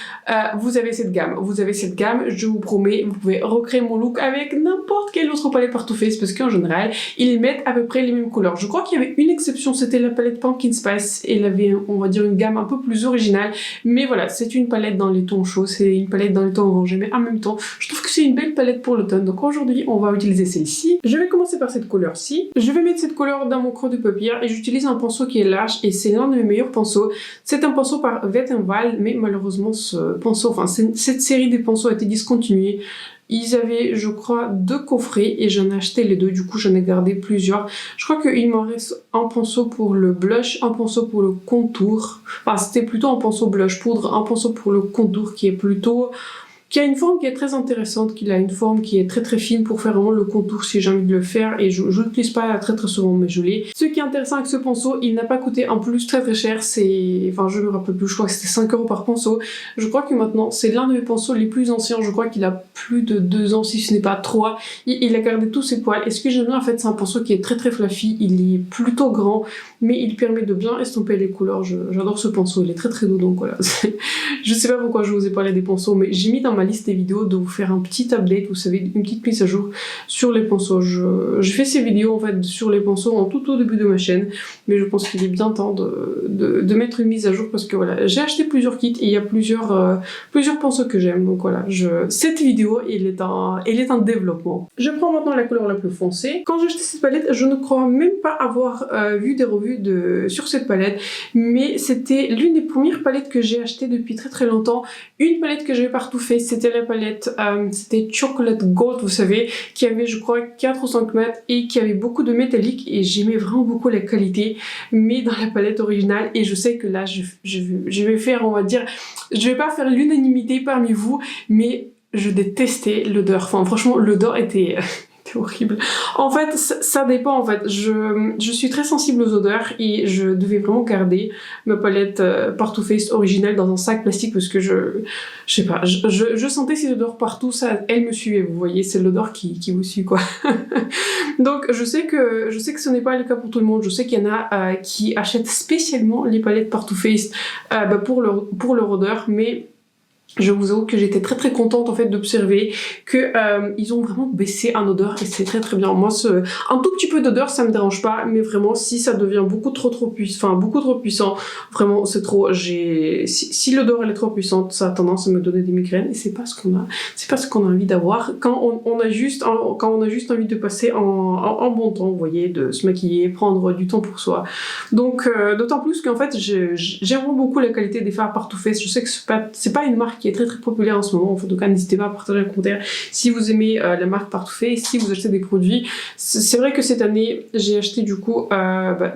vous avez cette gamme. Vous avez cette gamme, je vous promets, vous pouvez recréer mon look avec n'importe quelle autre palette par Too Faced parce qu'en général, ils mettent à peu près les mêmes couleurs. Je crois qu'il y avait une exception, c'était la palette Pumpkin Spice. Elle avait, on va dire, une gamme un peu plus originale. Mais voilà, c'est une palette dans les tons chauds, c'est une palette dans les tons orangés, mais en même temps, je trouve que c'est une belle palette pour l'automne. Donc aujourd'hui, on va utiliser celle-ci. Je vais commencer par cette couleur-ci. Je vais mettre cette couleur dans mon creux de paupière et j'utilise un pinceau qui est large et c'est l'un de mes meilleurs pinceaux. C'est un pinceau par Wet n Wild, mais malheureusement ce pinceau, enfin cette série des pinceaux a été discontinuée. Ils avaient, je crois, 2 coffrets et j'en ai acheté les 2, du coup j'en ai gardé plusieurs. Je crois qu'il m'en reste un pinceau pour le blush, un pinceau pour le contour. Enfin, c'était plutôt un pinceau blush poudre, un pinceau pour le contour qui est plutôt... qui a une forme qui est très intéressante, qui a une forme qui est très très fine pour faire vraiment le contour si j'ai envie de le faire et je l'utilise pas très très souvent mais je l'ai. Ce qui est intéressant avec ce pinceau, il n'a pas coûté en plus très très cher, c'est... enfin je me rappelle plus, je crois que c'était 5 € par pinceau. Je crois que maintenant c'est l'un de mes pinceaux les plus anciens, je crois qu'il a plus de 2 ans si ce n'est pas 3. Il a gardé tous ses poils et ce que j'aime bien en fait c'est un pinceau qui est très très fluffy, il est plutôt grand mais il permet de bien estomper les couleurs, j'adore ce pinceau, il est très très doux donc voilà. Je sais pas pourquoi je vous ai parlé des pinceaux mais j'ai mis dans ma liste des vidéos de vous faire un petit update, vous savez, une petite mise à jour sur les pinceaux. Je fais ces vidéos en fait sur les pinceaux en tout au début de ma chaîne, mais je pense qu'il est bien temps de mettre une mise à jour parce que voilà, j'ai acheté plusieurs kits et il y a plusieurs pinceaux que j'aime, donc voilà, cette vidéo elle est en développement. Je prends maintenant la couleur la plus foncée. Quand j'ai acheté cette palette, je ne crois même pas avoir vu des revues sur cette palette, mais c'était l'une des premières palettes que j'ai achetées depuis très très longtemps. Une palette que j'avais par Too Faced, c'était la palette, c'était Chocolate Gold, vous savez, qui avait je crois 4 ou 5 mats et qui avait beaucoup de métallique et j'aimais vraiment beaucoup la qualité, mais dans la palette originale. Et je sais que là je vais faire, on va dire, je vais pas faire l'unanimité parmi vous, mais je détestais l'odeur, enfin franchement l'odeur était... horrible. En fait, ça dépend en fait. Je suis très sensible aux odeurs et je devais vraiment garder ma palette par Too Faced originale dans un sac plastique parce que je sais pas, je sentais ces odeurs partout, ça, elle me suivait, vous voyez, c'est l'odeur qui vous suit quoi. Donc je sais que ce n'est pas le cas pour tout le monde. Je sais qu'il y en a qui achètent spécialement les palettes par Too Faced pour leur odeur, mais je vous avoue que j'étais très contente en fait d'observer que ils ont vraiment baissé en odeur et c'est très bien. Moi un tout petit peu d'odeur ça me dérange pas, mais vraiment si ça devient beaucoup trop puissant, enfin beaucoup trop puissant, vraiment c'est trop. Si l'odeur elle est trop puissante, ça a tendance à me donner des migraines et c'est pas ce qu'on a envie d'avoir quand on a juste envie de passer en bon temps, vous voyez, de se maquiller, prendre du temps pour soi. Donc d'autant plus qu'en fait j'aime vraiment beaucoup la qualité des fards par Too Faced. Je sais que c'est pas une marque qui est très populaire en ce moment, en tout cas n'hésitez pas à partager un commentaire si vous aimez la marque par Too Faced, si vous achetez des produits. C'est vrai que cette année j'ai acheté du coup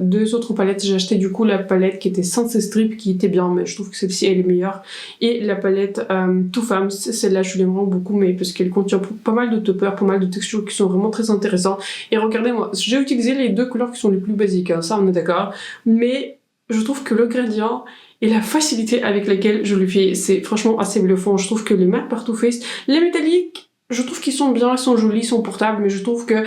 2 autres palettes. J'ai acheté du coup la palette qui était Sunset Strip qui était bien, mais je trouve que celle-ci elle est meilleure, et la palette Too Femme, celle-là je l'aime vraiment beaucoup, mais parce qu'elle contient pas mal de toppers, pas mal de textures qui sont vraiment très intéressants. Et regardez moi, j'ai utilisé les 2 couleurs qui sont les plus basiques, hein, ça on est d'accord, mais je trouve que le gradient et la facilité avec laquelle je le fais, c'est franchement assez bluffant. Je trouve que les mattes par Too Faced, les métalliques, je trouve qu'ils sont bien, ils sont jolis, ils sont portables, mais je trouve que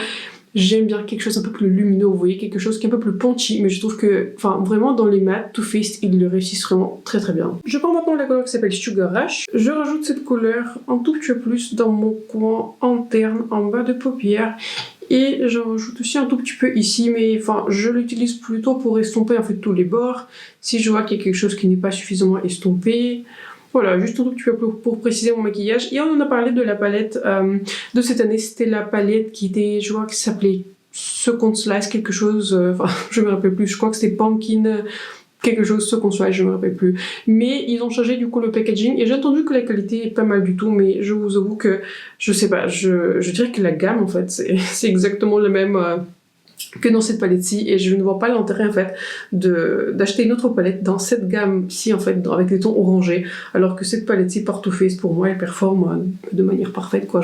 j'aime bien quelque chose un peu plus lumineux, vous voyez, quelque chose qui est un peu plus punchy, mais je trouve que, enfin, vraiment dans les mattes, Too Faced, ils le réussissent vraiment très bien. Je prends maintenant la couleur qui s'appelle Sugar Rush. Je rajoute cette couleur un tout petit peu plus dans mon coin interne, en bas de paupière. Et j'en rajoute aussi un tout petit peu ici, mais enfin je l'utilise plutôt pour estomper en fait tous les bords. Si je vois qu'il y a quelque chose qui n'est pas suffisamment estompé. Voilà, juste un tout petit peu pour préciser mon maquillage. Et on en a parlé de la palette de cette année. C'était la palette qui était, je vois que ça s'appelait Second Slice quelque chose. Enfin, je me rappelle plus. Je crois que c'était Pumpkin quelque chose, ce qu'on soit, je me rappelle plus. Mais ils ont changé du coup le packaging et j'ai entendu que la qualité est pas mal du tout, mais je vous avoue que je sais pas, je dirais que la gamme en fait c'est exactement le même que dans cette palette-ci, et je ne vois pas l'intérêt en fait d'acheter une autre palette dans cette gamme-ci en fait, avec des tons orangés, alors que cette palette-ci par Too Faced pour moi elle performe de manière parfaite quoi.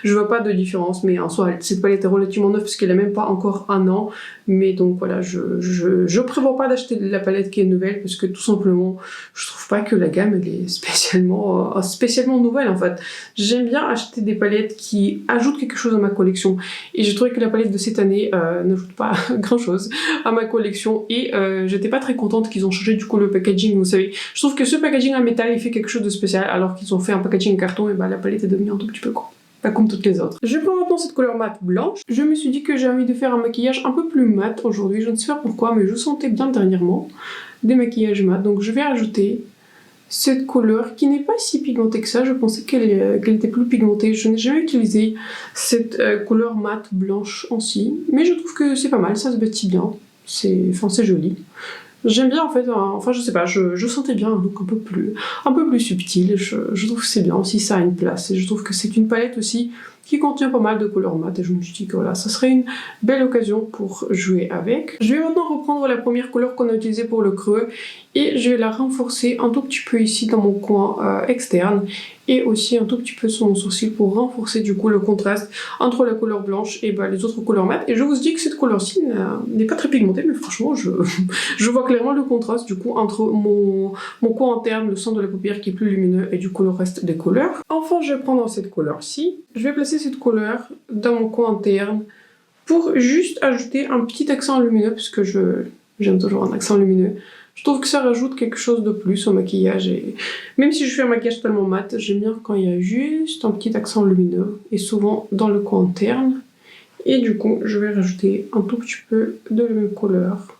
Je vois pas de différence, mais en soi cette palette est relativement neuve parce qu'elle a même pas encore 1 an, mais donc voilà, je prévois pas d'acheter la palette qui est nouvelle parce que tout simplement je trouve pas que la gamme elle est spécialement nouvelle en fait. J'aime bien acheter des palettes qui ajoutent quelque chose à ma collection, et j'ai trouvé que la palette de cette année n'ajoute pas grand chose à ma collection, et j'étais pas très contente qu'ils ont changé du coup le packaging, vous savez. Je trouve que ce packaging en métal il fait quelque chose de spécial, alors qu'ils ont fait un packaging en carton, et bah la palette est devenue un tout petit peu quoi, pas comme toutes les autres. Je prends maintenant cette couleur mat blanche. Je me suis dit que j'ai envie de faire un maquillage un peu plus mat aujourd'hui, je ne sais pas pourquoi, mais je sentais bien dernièrement des maquillages mat, donc je vais rajouter cette couleur qui n'est pas si pigmentée que ça. Je pensais qu'elle était plus pigmentée. Je n'ai jamais utilisé cette couleur mate blanche en si, mais je trouve que c'est pas mal, ça se bâtit bien, c'est joli. J'aime bien en fait, enfin je sais pas, je sentais bien un look un peu plus subtil. Je trouve que c'est bien aussi, ça a une place, et je trouve que c'est une palette aussi qui contient pas mal de couleurs mat, et je me suis dit que voilà, ça serait une belle occasion pour jouer avec. Je vais maintenant reprendre la première couleur qu'on a utilisée pour le creux, et je vais la renforcer un tout petit peu ici dans mon coin externe, et aussi un tout petit peu sur mon sourcil pour renforcer du coup le contraste entre la couleur blanche et les autres couleurs mat. Et je vous dis que cette couleur-ci n'est pas très pigmentée, mais franchement je vois clairement le contraste du coup entre mon coin interne, le centre de la paupière qui est plus lumineux, et du coup le reste des couleurs. Enfin je vais prendre cette couleur-ci, je vais placer cette couleur dans mon coin interne pour juste ajouter un petit accent lumineux, parce que j'aime toujours un accent lumineux. Je trouve que ça rajoute quelque chose de plus au maquillage, et même si je fais un maquillage tellement mat, j'aime bien quand il y a juste un petit accent lumineux, et souvent dans le coin interne. Et du coup, je vais rajouter un tout petit peu de la même couleur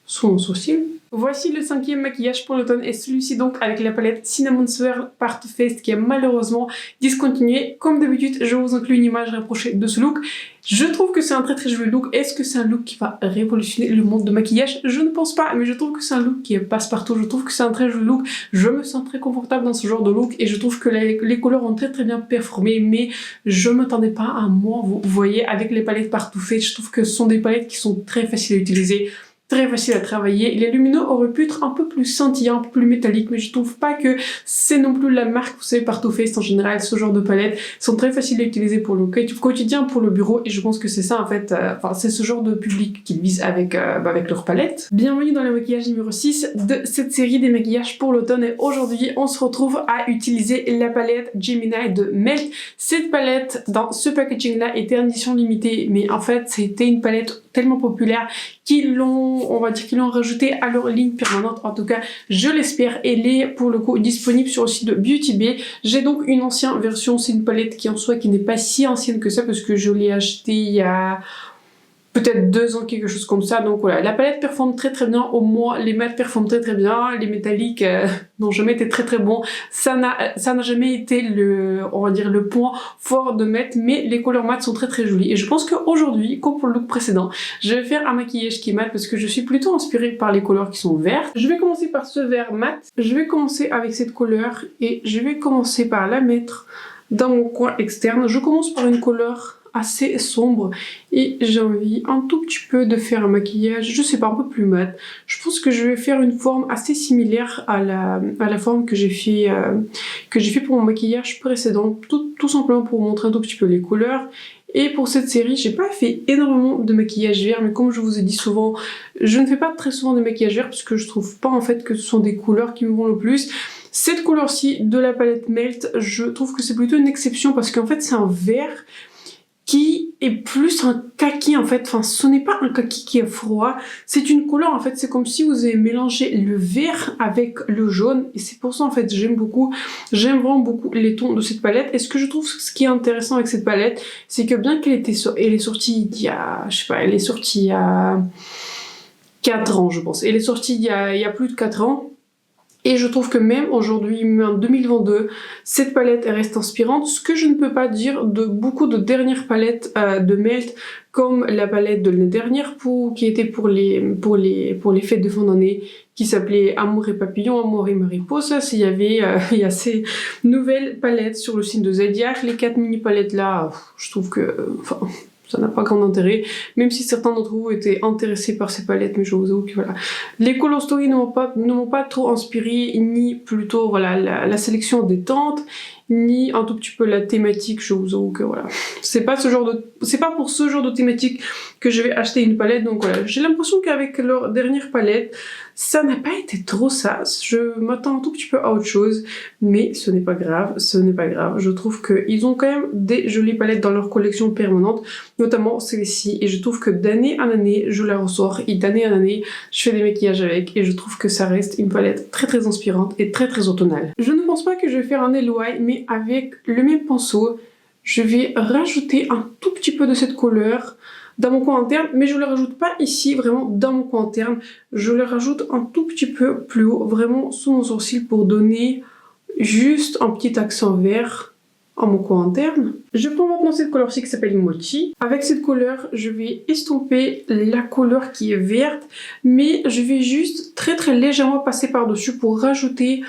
sur mon sourcil. Voici le 5e maquillage pour l'automne, et celui-ci donc avec la palette Cinnamon Swirl par Too Faced qui est malheureusement discontinuée. Comme d'habitude, je vous inclus une image rapprochée de ce look. Je trouve que c'est un très joli look. Est-ce que c'est un look qui va révolutionner le monde de maquillage? Je ne pense pas, mais je trouve que c'est un look qui passe partout. Je trouve que c'est un très joli look. Je me sens très confortable dans ce genre de look, et je trouve que les couleurs ont très bien performé, mais je m'attendais pas à moi. Vous voyez, avec les palettes par Too Faced, je trouve que ce sont des palettes qui sont très faciles à utiliser, très facile à travailler. Les lumineux auraient pu être un peu plus scintillants, un peu plus métalliques, mais je trouve pas que c'est non plus la marque, vous savez, par Too Faced en général, ce genre de palettes sont très faciles à utiliser pour le quotidien, pour le bureau, et je pense que c'est ça en fait, c'est ce genre de public qu'ils visent avec leur palette. Bienvenue dans le maquillage numéro 6 de cette série des maquillages pour l'automne, et aujourd'hui on se retrouve à utiliser la palette Gemini de Melt. Cette palette, dans ce packaging là, était en édition limitée, mais en fait c'était une palette tellement populaire qu'ils l'ont on va dire qu'ils l'ont rajouté à leur ligne permanente. En tout cas, je l'espère. Elle est pour le coup disponible sur le site de Beauty Bay. J'ai donc une ancienne version. C'est une palette qui en soi qui n'est pas si ancienne que ça parce que je l'ai achetée il y a peut-être 2 ans, quelque chose comme ça. Donc voilà, la palette performe très très bien. Au moins, les mats performent très très bien. Les métalliques n'ont jamais été très très bons. Ça n'a jamais été on va dire, le point fort de mat, mais les couleurs mat sont très très jolies. Et je pense qu'aujourd'hui, comme pour le look précédent, je vais faire un maquillage qui est mat parce que je suis plutôt inspirée par les couleurs qui sont vertes. Je vais commencer par ce vert mat. Je vais commencer avec cette couleur et je vais commencer par la mettre dans mon coin externe. Je commence par une couleur assez sombre et j'ai envie un tout petit peu de faire un maquillage, je sais pas, un peu plus mat. Je pense que je vais faire une forme assez similaire à la forme que j'ai fait pour mon maquillage précédent, tout simplement pour vous montrer un tout petit peu les couleurs. Et pour cette série, j'ai pas fait énormément de maquillage vert, mais comme je vous ai dit souvent, je ne fais pas très souvent de maquillage vert parce que je trouve pas en fait que ce sont des couleurs qui me vont le plus. Cette couleur-ci de la palette Melt, je trouve que c'est plutôt une exception parce qu'en fait c'est un vert qui est plus un kaki en fait, enfin ce n'est pas un kaki qui est froid, c'est une couleur en fait, c'est comme si vous avez mélangé le vert avec le jaune et c'est pour ça en fait j'aime vraiment beaucoup les tons de cette palette. Et ce que je trouve ce qui est intéressant avec cette palette, c'est que bien qu'elle elle est sortie il y a, je sais pas, elle est sortie il y a 4 ans je pense, elle est sortie il y a plus de 4 ans. Et je trouve que même aujourd'hui, en 2022, cette palette reste inspirante, ce que je ne peux pas dire de beaucoup de dernières palettes de Melt, comme la palette de l'année dernière qui était pour les fêtes de fin d'année, qui s'appelait Amour et Papillon, Amour et Mariposa. Il y a ces nouvelles palettes sur le signe de Zodiac. Les 4 mini palettes là, je trouve que, enfin, ça n'a pas grand intérêt, même si certains d'entre vous étaient intéressés par ces palettes, mais je vous avoue que voilà. Les Color Story ne m'ont pas trop inspiré, ni plutôt voilà la sélection des teintes, ni un tout petit peu la thématique. Je vous avoue que voilà. C'est pas pour ce genre de thématique que je vais acheter une palette, donc voilà. J'ai l'impression qu'avec leur dernière palette, ça n'a pas été trop ça. Je m'attends un tout petit peu à autre chose, mais ce n'est pas grave, Je trouve qu'ils ont quand même des jolies palettes dans leur collection permanente, notamment celle-ci, et je trouve que d'année en année, je la ressors, et d'année en année, je fais des maquillages avec, et je trouve que ça reste une palette très très inspirante et très très automnale. Je ne pense pas que je vais faire un LY, mais avec le même pinceau, je vais rajouter un tout petit peu de cette couleur dans mon coin interne, mais je ne le rajoute pas ici, vraiment dans mon coin interne. Je le rajoute un tout petit peu plus haut, vraiment sous mon sourcil pour donner juste un petit accent vert à mon coin interne. Je prends maintenant cette couleur-ci qui s'appelle Mochi. Avec cette couleur, je vais estomper la couleur qui est verte, mais je vais juste très très légèrement passer par-dessus pour rajouter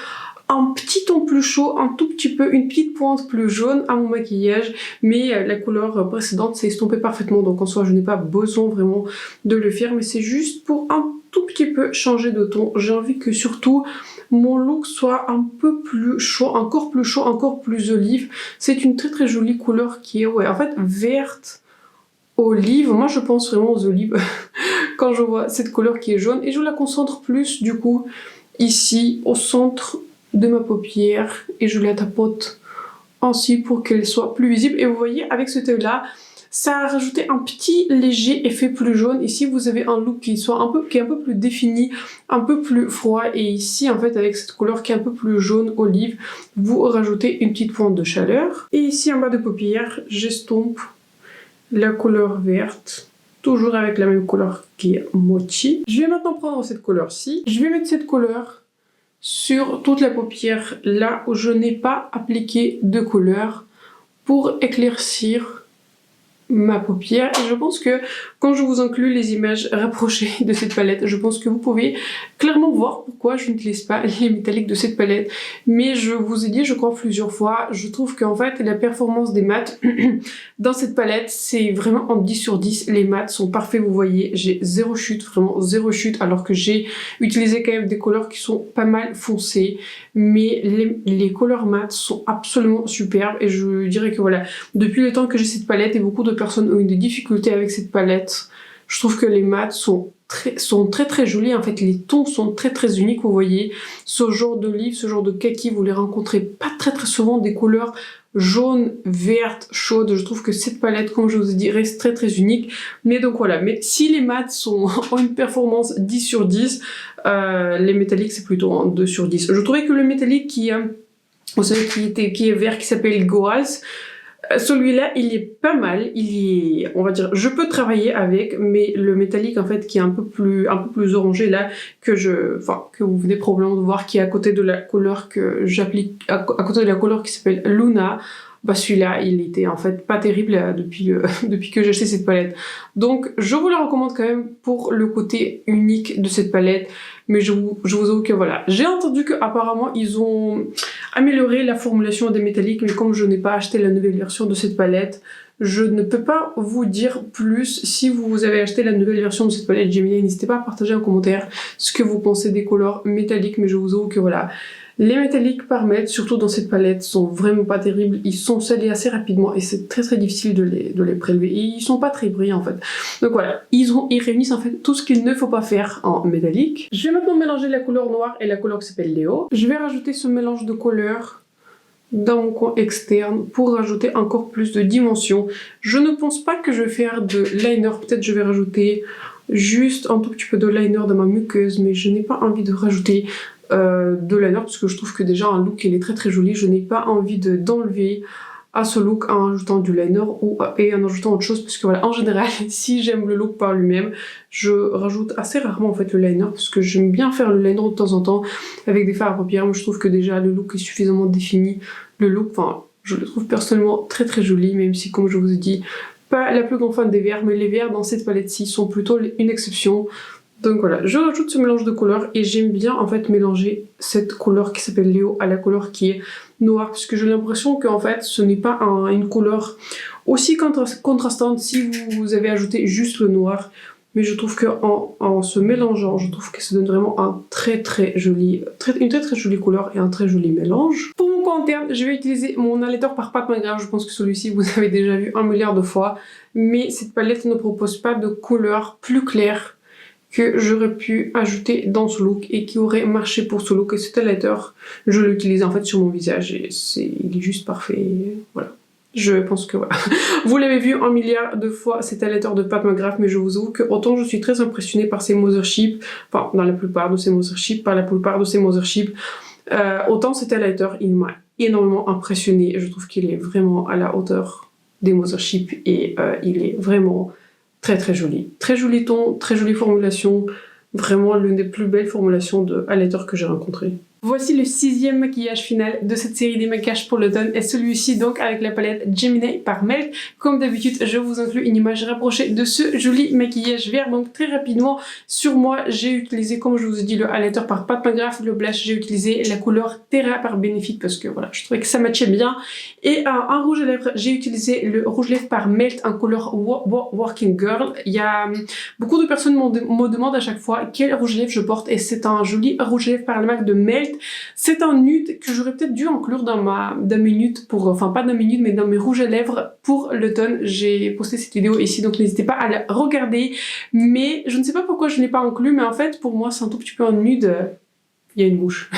un petit ton plus chaud, un tout petit peu, une petite pointe plus jaune à mon maquillage, mais la couleur précédente s'est estompée parfaitement, donc en soi je n'ai pas besoin vraiment de le faire, mais c'est juste pour un tout petit peu changer de ton. J'ai envie que surtout mon look soit un peu plus chaud, encore plus olive. C'est une très très jolie couleur qui est, ouais, en fait verte olive. Moi je pense vraiment aux olives quand je vois cette couleur qui est jaune, et je la concentre plus du coup ici au centre de ma paupière et je la tapote ainsi pour qu'elle soit plus visible. Et vous voyez, avec ce teint là, ça a rajouté un petit léger effet plus jaune. Ici vous avez un look qui est un peu plus défini, un peu plus froid, et ici en fait avec cette couleur qui est un peu plus jaune olive, vous rajoutez une petite pointe de chaleur. Et ici en bas de paupière, j'estompe la couleur verte, toujours avec la même couleur qui est Mochi. Je vais maintenant prendre cette couleur-ci, je vais mettre cette couleur sur toute la paupière, là où je n'ai pas appliqué de couleur, pour éclaircir ma paupière. Et je pense que quand je vous inclus les images rapprochées de cette palette, je pense que vous pouvez clairement voir pourquoi je n'utilise pas les métalliques de cette palette. Mais je vous ai dit, je crois plusieurs fois, je trouve qu'en fait la performance des mats dans cette palette, c'est vraiment en 10 sur 10. Les mats sont parfaits, vous voyez, j'ai zéro chute, vraiment zéro chute, alors que j'ai utilisé quand même des couleurs qui sont pas mal foncées. Mais les couleurs mat sont absolument superbes, et je dirais que voilà, depuis le temps que j'ai cette palette, et beaucoup de personnes ont eu des difficultés avec cette palette, je trouve que les mats sont très très jolis. En fait les tons sont très très uniques, vous voyez, ce genre d'olive, ce genre de kaki, vous les rencontrez pas très souvent, des couleurs jaune, verte, chaude. Je trouve que cette palette, comme je vous ai dit, reste très très unique. Mais donc voilà, mais si les mats ont une performance 10 sur 10, les métalliques c'est plutôt un 2 sur 10. Je trouvais que le métallique qui est vert, qui s'appelle Goals, celui-là, il est pas mal, il est, on va dire, je peux travailler avec, mais le métallique, en fait, qui est un peu plus orangé, là, que vous venez probablement de voir, qui est à côté de la couleur que j'applique, à côté de la couleur qui s'appelle Luna, bah celui-là, il était en fait pas terrible depuis que j'ai acheté cette palette. Donc, je vous la recommande quand même pour le côté unique de cette palette. Mais je vous avoue que voilà. J'ai entendu qu'apparemment, ils ont amélioré la formulation des métalliques. Mais comme je n'ai pas acheté la nouvelle version de cette palette, je ne peux pas vous dire plus. Si vous avez acheté la nouvelle version de cette palette Gemini, n'hésitez pas à partager en commentaire ce que vous pensez des couleurs métalliques. Mais je vous avoue que voilà. Les métalliques par mètre, surtout dans cette palette, sont vraiment pas terribles. Ils sont salés assez rapidement et c'est très très difficile de les prélever. Et ils sont pas très brillants en fait. Donc voilà, ils réunissent en fait tout ce qu'il ne faut pas faire en métallique. Je vais maintenant mélanger la couleur noire et la couleur qui s'appelle Léo. Je vais rajouter ce mélange de couleurs dans mon coin externe pour rajouter encore plus de dimension. Je ne pense pas que je vais faire de liner. Peut-être je vais rajouter juste un tout petit peu de liner dans ma muqueuse, mais je n'ai pas envie de rajouter de liner parce que je trouve que déjà un look il est très très joli. Je n'ai pas envie d'enlever à ce look en ajoutant du liner et en ajoutant autre chose parce que voilà, en général si j'aime le look par lui-même, je rajoute assez rarement en fait le liner parce que j'aime bien faire le liner de temps en temps avec des fards à paupières. Moi je trouve que déjà le look est suffisamment défini. Le look, enfin je le trouve personnellement très très joli, même si comme je vous ai dit, pas la plus grande fan des verts, mais les verts dans cette palette-ci sont plutôt une exception. Donc voilà, je rajoute ce mélange de couleurs et j'aime bien en fait mélanger cette couleur qui s'appelle Léo à la couleur qui est noire parce que j'ai l'impression qu'en fait ce n'est pas une couleur aussi contrastante si vous avez ajouté juste le noir. Mais je trouve qu'en se mélangeant, je trouve que ça donne vraiment une très très jolie couleur et un très joli mélange. Pour mon coin interne, je vais utiliser mon highlighter par Pat McGrath. Je pense que celui-ci vous avez déjà vu 1 milliard de fois. Mais cette palette ne propose pas de couleur plus claire que j'aurais pu ajouter dans ce look et qui aurait marché pour ce look. Et cet highlighter, je l'ai utilisé en fait sur mon visage et il est juste parfait. Voilà. Je pense que voilà. Vous l'avez vu 1 milliard de fois cet highlighter de Pat McGrath, mais je vous avoue que autant je suis très impressionnée par ces Mothership, enfin dans la plupart de ces Mothership, autant cet highlighter il m'a énormément impressionnée. Je trouve qu'il est vraiment à la hauteur des Mothership et il est vraiment très très joli. Très joli ton, très jolie formulation. Vraiment l'une des plus belles formulations de highlighter que j'ai rencontrées. Voici le 6e maquillage final de cette série des maquillages pour l'automne et celui-ci donc avec la palette Gemini par Melt. Comme d'habitude, je vous inclus une image rapprochée de ce joli maquillage vert. Donc très rapidement, sur moi, j'ai utilisé, comme je vous ai dit, le highlighter par Pat McGrath. Le blush, j'ai utilisé la couleur Terra par Benefit parce que voilà, je trouvais que ça matchait bien. Et en rouge à lèvres, j'ai utilisé le rouge lèvres par Melt en couleur Working Girl. Il y a beaucoup de personnes me demandent à chaque fois quel rouge lèvres je porte et c'est un joli rouge lèvres par la marque de Melt. C'est un nude que j'aurais peut-être dû inclure dans mes nudes enfin pas dans mes nudes mais dans mes rouges à lèvres pour l'automne. J'ai posté cette vidéo ici donc n'hésitez pas à la regarder, mais je ne sais pas pourquoi je ne l'ai pas inclus, mais en fait pour moi c'est un tout petit peu un nude. Il y a une mouche.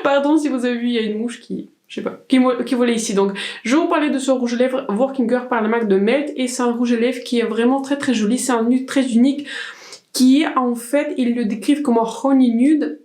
Pardon si vous avez vu, il y a une mouche qui... je sais pas, qui volait ici. Donc, je vais vous parler de ce rouge à lèvres Working Girl par la marque de Melt et c'est un rouge à lèvres qui est vraiment très très joli. C'est un nude très unique qui est en fait, ils le décrivent comme un honey nude.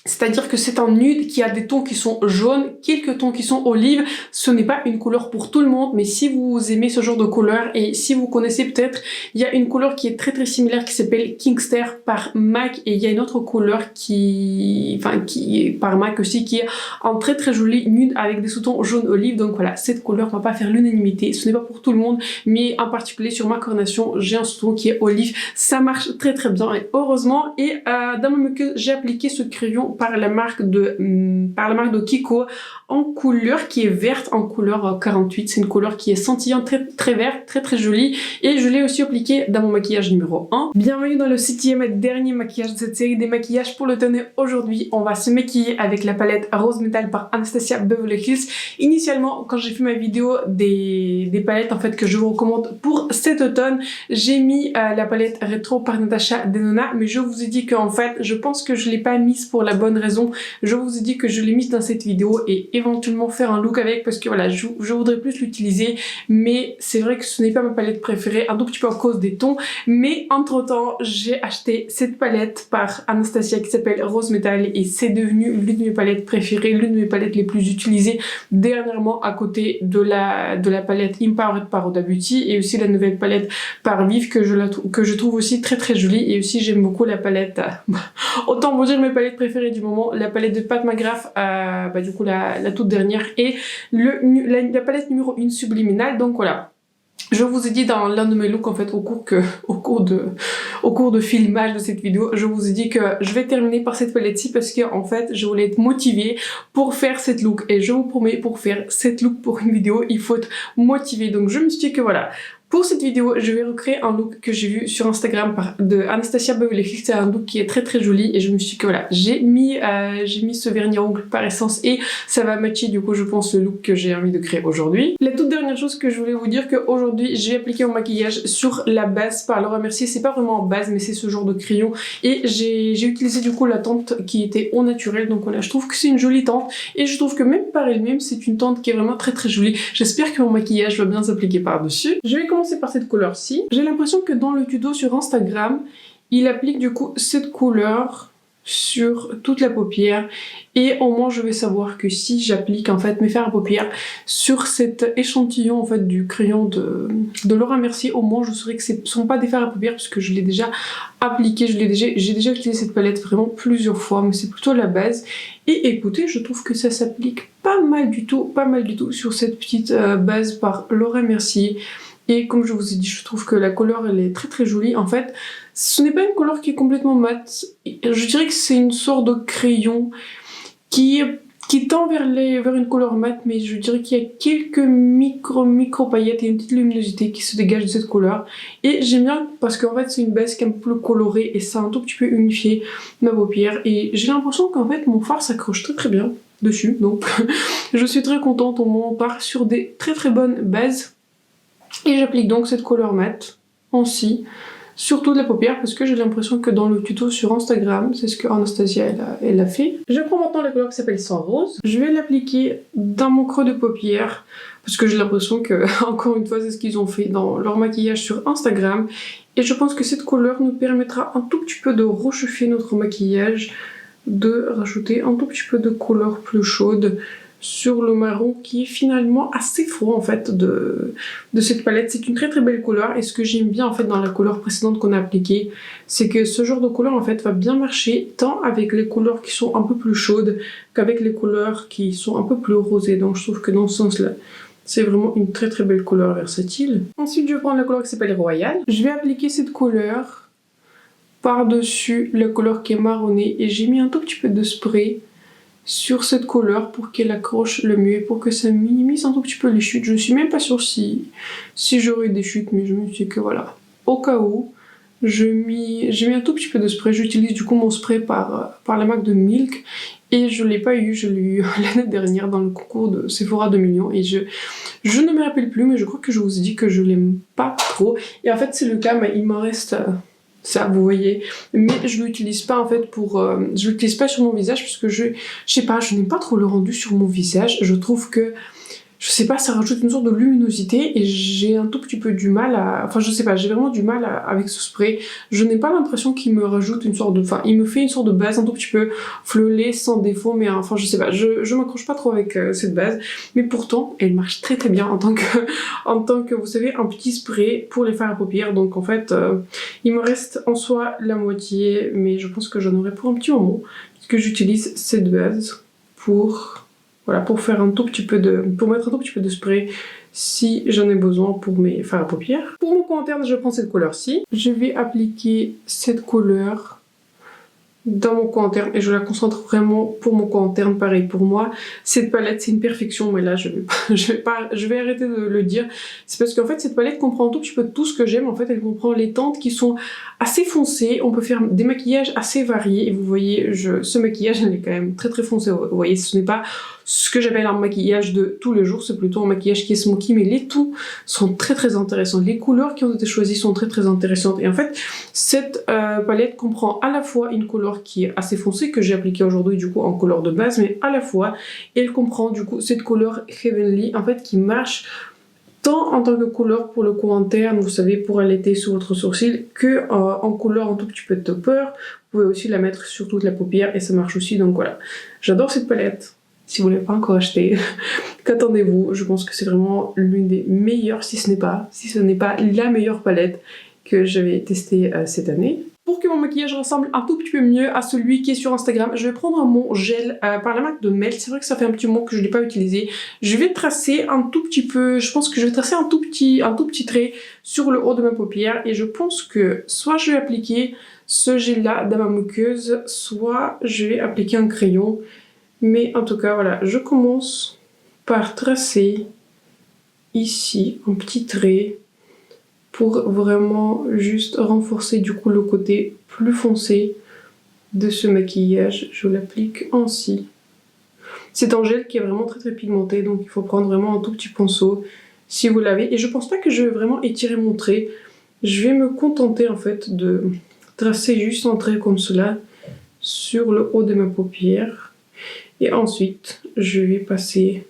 C'est-à-dire que c'est un nude qui a des tons qui sont jaunes, quelques tons qui sont olives. Ce n'est pas une couleur pour tout le monde, mais si vous aimez ce genre de couleur et si vous connaissez peut-être, il y a une couleur qui est très très similaire qui s'appelle Kingster par MAC et il y a une autre couleur qui est par MAC aussi qui est un très très joli nude avec des sous-tons jaune olive. Donc voilà, cette couleur va pas faire l'unanimité. Ce n'est pas pour tout le monde, mais en particulier sur ma carnation, j'ai un sous-ton qui est olive. Ça marche très très bien et heureusement. Et dans ma muqueuse, j'ai appliqué ce crayon par la marque de Kiko en couleur qui est verte en couleur 48. C'est une couleur qui est scintillante, très très verte, très très jolie et je l'ai aussi appliqué dans mon maquillage numéro 1. Bienvenue dans le 7e et dernier maquillage de cette série des maquillages pour l'automne et aujourd'hui on va se maquiller avec la palette Rose Metal par Anastasia Beverly Hills. Initialement quand j'ai fait ma vidéo des palettes en fait que je vous recommande pour cet automne, j'ai mis la palette Retro par Natasha Denona, mais je vous ai dit qu'en fait je pense que je l'ai pas mise pour la bonne raison, je vous ai dit que je l'ai mise dans cette vidéo et éventuellement faire un look avec parce que voilà, je voudrais plus l'utiliser, mais c'est vrai que ce n'est pas ma palette préférée, un tout petit peu à cause des tons, mais entre temps j'ai acheté cette palette par Anastasia qui s'appelle Rose Metal et c'est devenu l'une de mes palettes préférées, l'une de mes palettes les plus utilisées dernièrement à côté de la palette Empowered par Huda Beauty et aussi la nouvelle palette par Vive que je trouve aussi très jolie et aussi j'aime beaucoup la palette, autant vous dire mes palettes préférées du moment, la palette de Pat McGrath, du coup la toute dernière et la palette numéro 1 Subliminal, donc voilà. Je vous ai dit dans l'un de mes looks en fait au cours de filmage de cette vidéo, je vous ai dit que je vais terminer par cette palette-ci parce que en fait je voulais être motivée pour faire cette look et je vous promets pour faire cette look pour une vidéo il faut être motivé, donc je me suis dit que voilà. Pour cette vidéo, je vais recréer un look que j'ai vu sur Instagram de Anastasia Beverly Hills. C'est un look qui est très joli et je me suis dit que voilà, j'ai mis ce vernis à ongles par essence et ça va matcher du coup je pense le look que j'ai envie de créer aujourd'hui. La toute dernière chose que je voulais vous dire qu'aujourd'hui j'ai appliqué mon maquillage sur la base par Laura Mercier. C'est pas vraiment en base mais c'est ce genre de crayon et j'ai utilisé du coup la teinte qui était au naturel, donc voilà, je trouve que c'est une jolie teinte et je trouve que même par elle-même c'est une teinte qui est vraiment très jolie. J'espère que mon maquillage va bien s'appliquer par dessus. Je vais commencer par cette couleur-ci. J'ai l'impression que dans le tuto sur Instagram, il applique du coup cette couleur sur toute la paupière et au moins je vais savoir que si j'applique en fait mes fards à paupières sur cet échantillon en fait du crayon de Laura Mercier, au moins je saurai que ce ne sont pas des fards à paupières parce que je l'ai déjà appliqué, j'ai déjà utilisé cette palette vraiment plusieurs fois, mais c'est plutôt la base. Et écoutez, je trouve que ça s'applique pas mal du tout sur cette petite base par Laura Mercier. Et comme je vous ai dit, je trouve que la couleur elle est très jolie. En fait, ce n'est pas une couleur qui est complètement mate. Je dirais que c'est une sorte de crayon qui tend vers une couleur mate, mais je dirais qu'il y a quelques micro paillettes et une petite luminosité qui se dégage de cette couleur. Et j'aime bien parce qu'en fait c'est une base qui est un peu colorée et ça a un tout petit peu unifié ma paupière. Et j'ai l'impression qu'en fait mon fard s'accroche très bien dessus. Donc je suis très contente, on part sur des très bonnes bases. Et j'applique donc cette couleur mate en si sur toute la paupière parce que j'ai l'impression que dans le tuto sur Instagram, c'est ce que Anastasia elle a fait. Je prends maintenant la couleur qui s'appelle Sang Rose. Je vais l'appliquer dans mon creux de paupière parce que j'ai l'impression que, encore une fois, c'est ce qu'ils ont fait dans leur maquillage sur Instagram. Et je pense que cette couleur nous permettra un tout petit peu de réchauffer notre maquillage, de rajouter un tout petit peu de couleur plus chaude sur le marron qui est finalement assez froid en fait de cette palette. C'est une très belle couleur et ce que j'aime bien en fait dans la couleur précédente qu'on a appliquée, c'est que ce genre de couleur en fait va bien marcher tant avec les couleurs qui sont un peu plus chaudes qu'avec les couleurs qui sont un peu plus rosées. Donc je trouve que dans ce sens là c'est vraiment une très belle couleur versatile. Ensuite je vais prendre la couleur qui s'appelle Royal. Je vais appliquer cette couleur par-dessus la couleur qui est marronnée et j'ai mis un tout petit peu de spray sur cette couleur pour qu'elle accroche le mieux et pour que ça minimise un tout petit peu les chutes. Je suis même pas sûre si j'aurai des chutes, mais je me dis que voilà, au cas où, j'ai mis un tout petit peu de spray. J'utilise du coup mon spray par la marque de Milk et je l'ai pas eu, je l'ai eu l'année dernière dans le concours de Sephora 2 millions et je ne me rappelle plus, mais je crois que je vous ai dit que je l'aime pas trop et en fait c'est le cas, mais il m'en reste ça, vous voyez, mais je l'utilise pas en fait je l'utilise pas sur mon visage parce que je sais pas, je n'aime pas trop le rendu sur mon visage. Je trouve que, je sais pas, ça rajoute une sorte de luminosité et j'ai un tout petit peu du mal enfin je sais pas, j'ai vraiment du mal avec ce spray. Je n'ai pas l'impression qu'il me rajoute une sorte de, enfin il me fait une sorte de base un tout petit peu fleurie sans défaut, mais enfin je sais pas, je m'accroche pas trop avec cette base, mais pourtant elle marche très bien en tant que vous savez un petit spray pour les fards à paupières. Donc en fait il me reste en soi la moitié, mais je pense que j'en aurai pour un petit moment parce que j'utilise cette base pour faire un tout petit peu pour mettre un tout petit peu de spray si j'en ai besoin pour mes fards à paupières. Pour mon coin interne, je prends cette couleur-ci. Je vais appliquer cette couleur dans mon coin interne et je la concentre vraiment pour mon coin interne. Pareil pour moi, cette palette c'est une perfection, mais là je vais arrêter de le dire. C'est parce qu'en fait cette palette comprend un tout petit peu tout ce que j'aime. En fait elle comprend les teintes qui sont assez foncées, on peut faire des maquillages assez variés et vous voyez ce maquillage il est quand même très foncé. Vous voyez, ce n'est pas ce que j'appelle un maquillage de tous les jours, c'est plutôt un maquillage qui est smoky, mais les tons sont très intéressants. Les couleurs qui ont été choisies sont très intéressantes et en fait cette palette comprend à la fois une couleur couleur qui est assez foncée que j'ai appliquée aujourd'hui du coup en couleur de base, mais à la fois elle comprend du coup cette couleur Heavenly en fait qui marche tant en tant que couleur pour le coin interne, vous savez, pour allaiter sur votre sourcil, que en couleur un tout petit peu de topper. Vous pouvez aussi la mettre sur toute la paupière et ça marche aussi, donc voilà. J'adore cette palette. Si vous ne l'avez pas encore achetée, qu'attendez-vous? Je pense que c'est vraiment l'une des meilleures, si ce n'est pas la meilleure palette que j'avais testée cette année. Pour que mon maquillage ressemble un tout petit peu mieux à celui qui est sur Instagram, je vais prendre mon gel par la marque de Melt. C'est vrai que ça fait un petit moment que je ne l'ai pas utilisé. Je vais tracer un tout petit peu, je pense que je vais tracer un tout petit trait sur le haut de ma paupière. Et je pense que soit je vais appliquer ce gel là dans ma muqueuse, soit je vais appliquer un crayon. Mais en tout cas, voilà, je commence par tracer ici un petit trait pour vraiment juste renforcer du coup le côté plus foncé de ce maquillage. Je l'applique ainsi. C'est un gel qui est vraiment très pigmenté, donc il faut prendre vraiment un tout petit pinceau si vous l'avez. Et je pense pas que je vais vraiment étirer mon trait. Je vais me contenter en fait de tracer juste un trait comme cela sur le haut de ma paupière. Et ensuite, je vais passer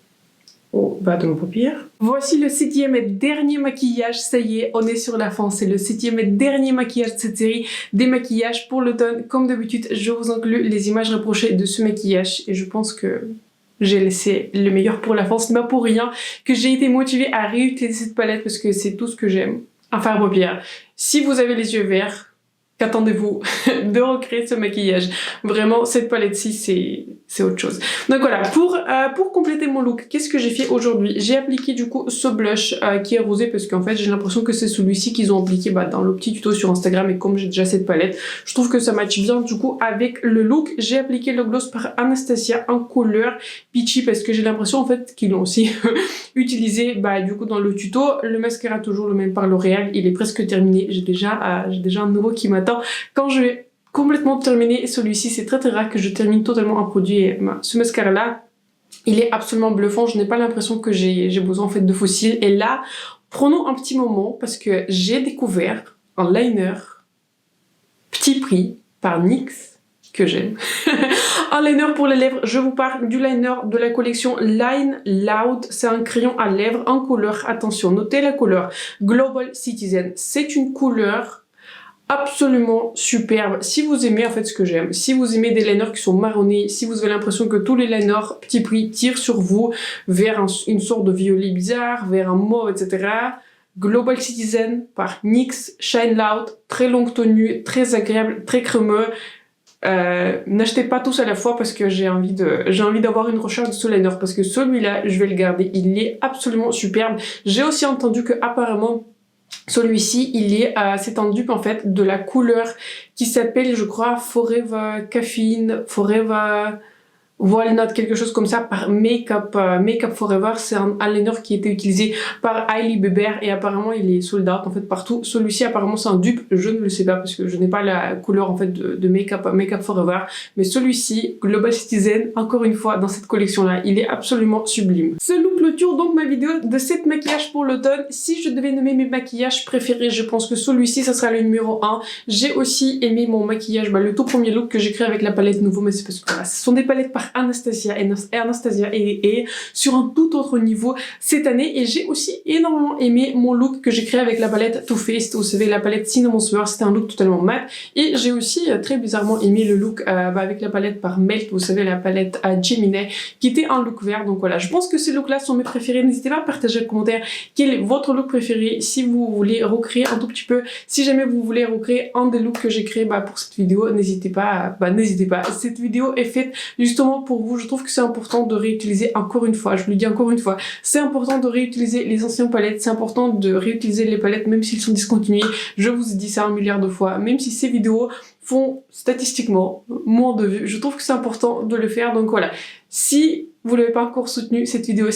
au bas de ma paupière. Voici le 7e et dernier maquillage, ça y est, on est sur la fin, c'est le 7e et dernier maquillage de cette série des maquillages pour l'automne. Comme d'habitude, je vous inclus les images rapprochées de ce maquillage et je pense que j'ai laissé le meilleur pour la fin. Ce n'est pas pour rien que j'ai été motivée à réutiliser cette palette parce que c'est tout ce que j'aime à faire paupières. Si vous avez les yeux verts, qu'attendez-vous de recréer ce maquillage? Vraiment, cette palette-ci, c'est autre chose. Donc voilà, pour compléter mon look, qu'est-ce que j'ai fait aujourd'hui? J'ai appliqué du coup ce blush qui est rosé parce qu'en fait, j'ai l'impression que c'est celui-ci qu'ils ont appliqué dans le petit tuto sur Instagram et comme j'ai déjà cette palette, je trouve que ça match bien du coup avec le look. J'ai appliqué le gloss par Anastasia en couleur peachy parce que j'ai l'impression en fait qu'ils l'ont aussi utilisé du coup dans le tuto. Le mascara toujours le même par L'Oréal, il est presque terminé. J'ai déjà un nouveau qui m'attend. Quand je vais complètement terminer celui-ci, c'est très rare que je termine totalement un produit. Et ce mascara là, il est absolument bluffant. Je n'ai pas l'impression que j'ai besoin en fait de fossiles. Et là, prenons un petit moment parce que j'ai découvert un liner petit prix par NYX que j'aime. Un liner pour les lèvres, je vous parle du liner de la collection Line Loud. C'est un crayon à lèvres en couleur, attention, notez la couleur Global Citizen. C'est une couleur absolument superbe. Si vous aimez en fait ce que j'aime, si vous aimez des liners qui sont marronnés, si vous avez l'impression que tous les liners petit prix tirent sur vous vers une sorte de violet bizarre, vers un mauve, etc. Global Citizen par NYX Shine Loud, très longue tenue, très agréable, très crémeux. N'achetez pas tous à la fois parce que j'ai envie d'avoir une recherche de ce liner parce que celui-là, je vais le garder. Il est absolument superbe. J'ai aussi entendu que apparemment celui-ci, c'est un dupe en fait de la couleur qui s'appelle, je crois, Forever Caffeine, Forever Walnut, quelque chose comme ça, par Makeup Forever. C'est un liner qui a été utilisé par Hailey Bieber et apparemment il est sold out en fait partout. Celui-ci apparemment c'est un dupe, je ne le sais pas parce que je n'ai pas la couleur en fait de Makeup Forever, mais celui-ci, Global Citizen, encore une fois dans cette collection là, il est absolument sublime. Ce look clôture donc ma vidéo de 7 maquillages pour l'automne. Si je devais nommer mes maquillages préférés, je pense que celui-ci ça sera le numéro 1. J'ai aussi aimé mon maquillage, le tout premier look que j'ai créé avec la palette nouveau, mais c'est parce que voilà, ce sont des palettes par Anastasia et Anastasia est sur un tout autre niveau cette année. Et j'ai aussi énormément aimé mon look que j'ai créé avec la palette Too Faced, vous savez la palette Cinnamon Swirl, c'était un look totalement mat. Et j'ai aussi très bizarrement aimé le look avec la palette par Melt, vous savez la palette Gemini qui était un look vert. Donc voilà, je pense que ces looks là sont mes préférés. N'hésitez pas à partager en commentaire quel est votre look préféré si vous voulez recréer un tout petit peu. Si jamais vous voulez recréer un des looks que j'ai créé pour cette vidéo, n'hésitez pas. Cette vidéo est faite justement pour vous. Je trouve que c'est important de réutiliser, encore une fois, je vous le dis encore une fois, c'est important de réutiliser les anciennes palettes, c'est important de réutiliser les palettes même s'ils sont discontinués. Je vous ai dit ça 1 milliard de fois, même si ces vidéos font statistiquement moins de vues, je trouve que c'est important de le faire. Donc voilà, si vous n'avez pas encore soutenu cette vidéo,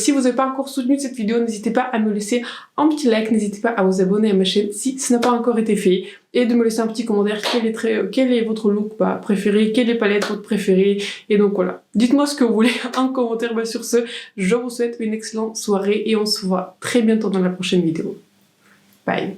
n'hésitez pas à me laisser un petit like, n'hésitez pas à vous abonner à ma chaîne si ce n'a pas encore été fait et de me laisser un petit commentaire quel est votre look préféré, quelle est palette votre préférée. Et donc voilà, dites-moi ce que vous voulez en commentaire. Sur ce, je vous souhaite une excellente soirée et on se voit très bientôt dans la prochaine vidéo. Bye.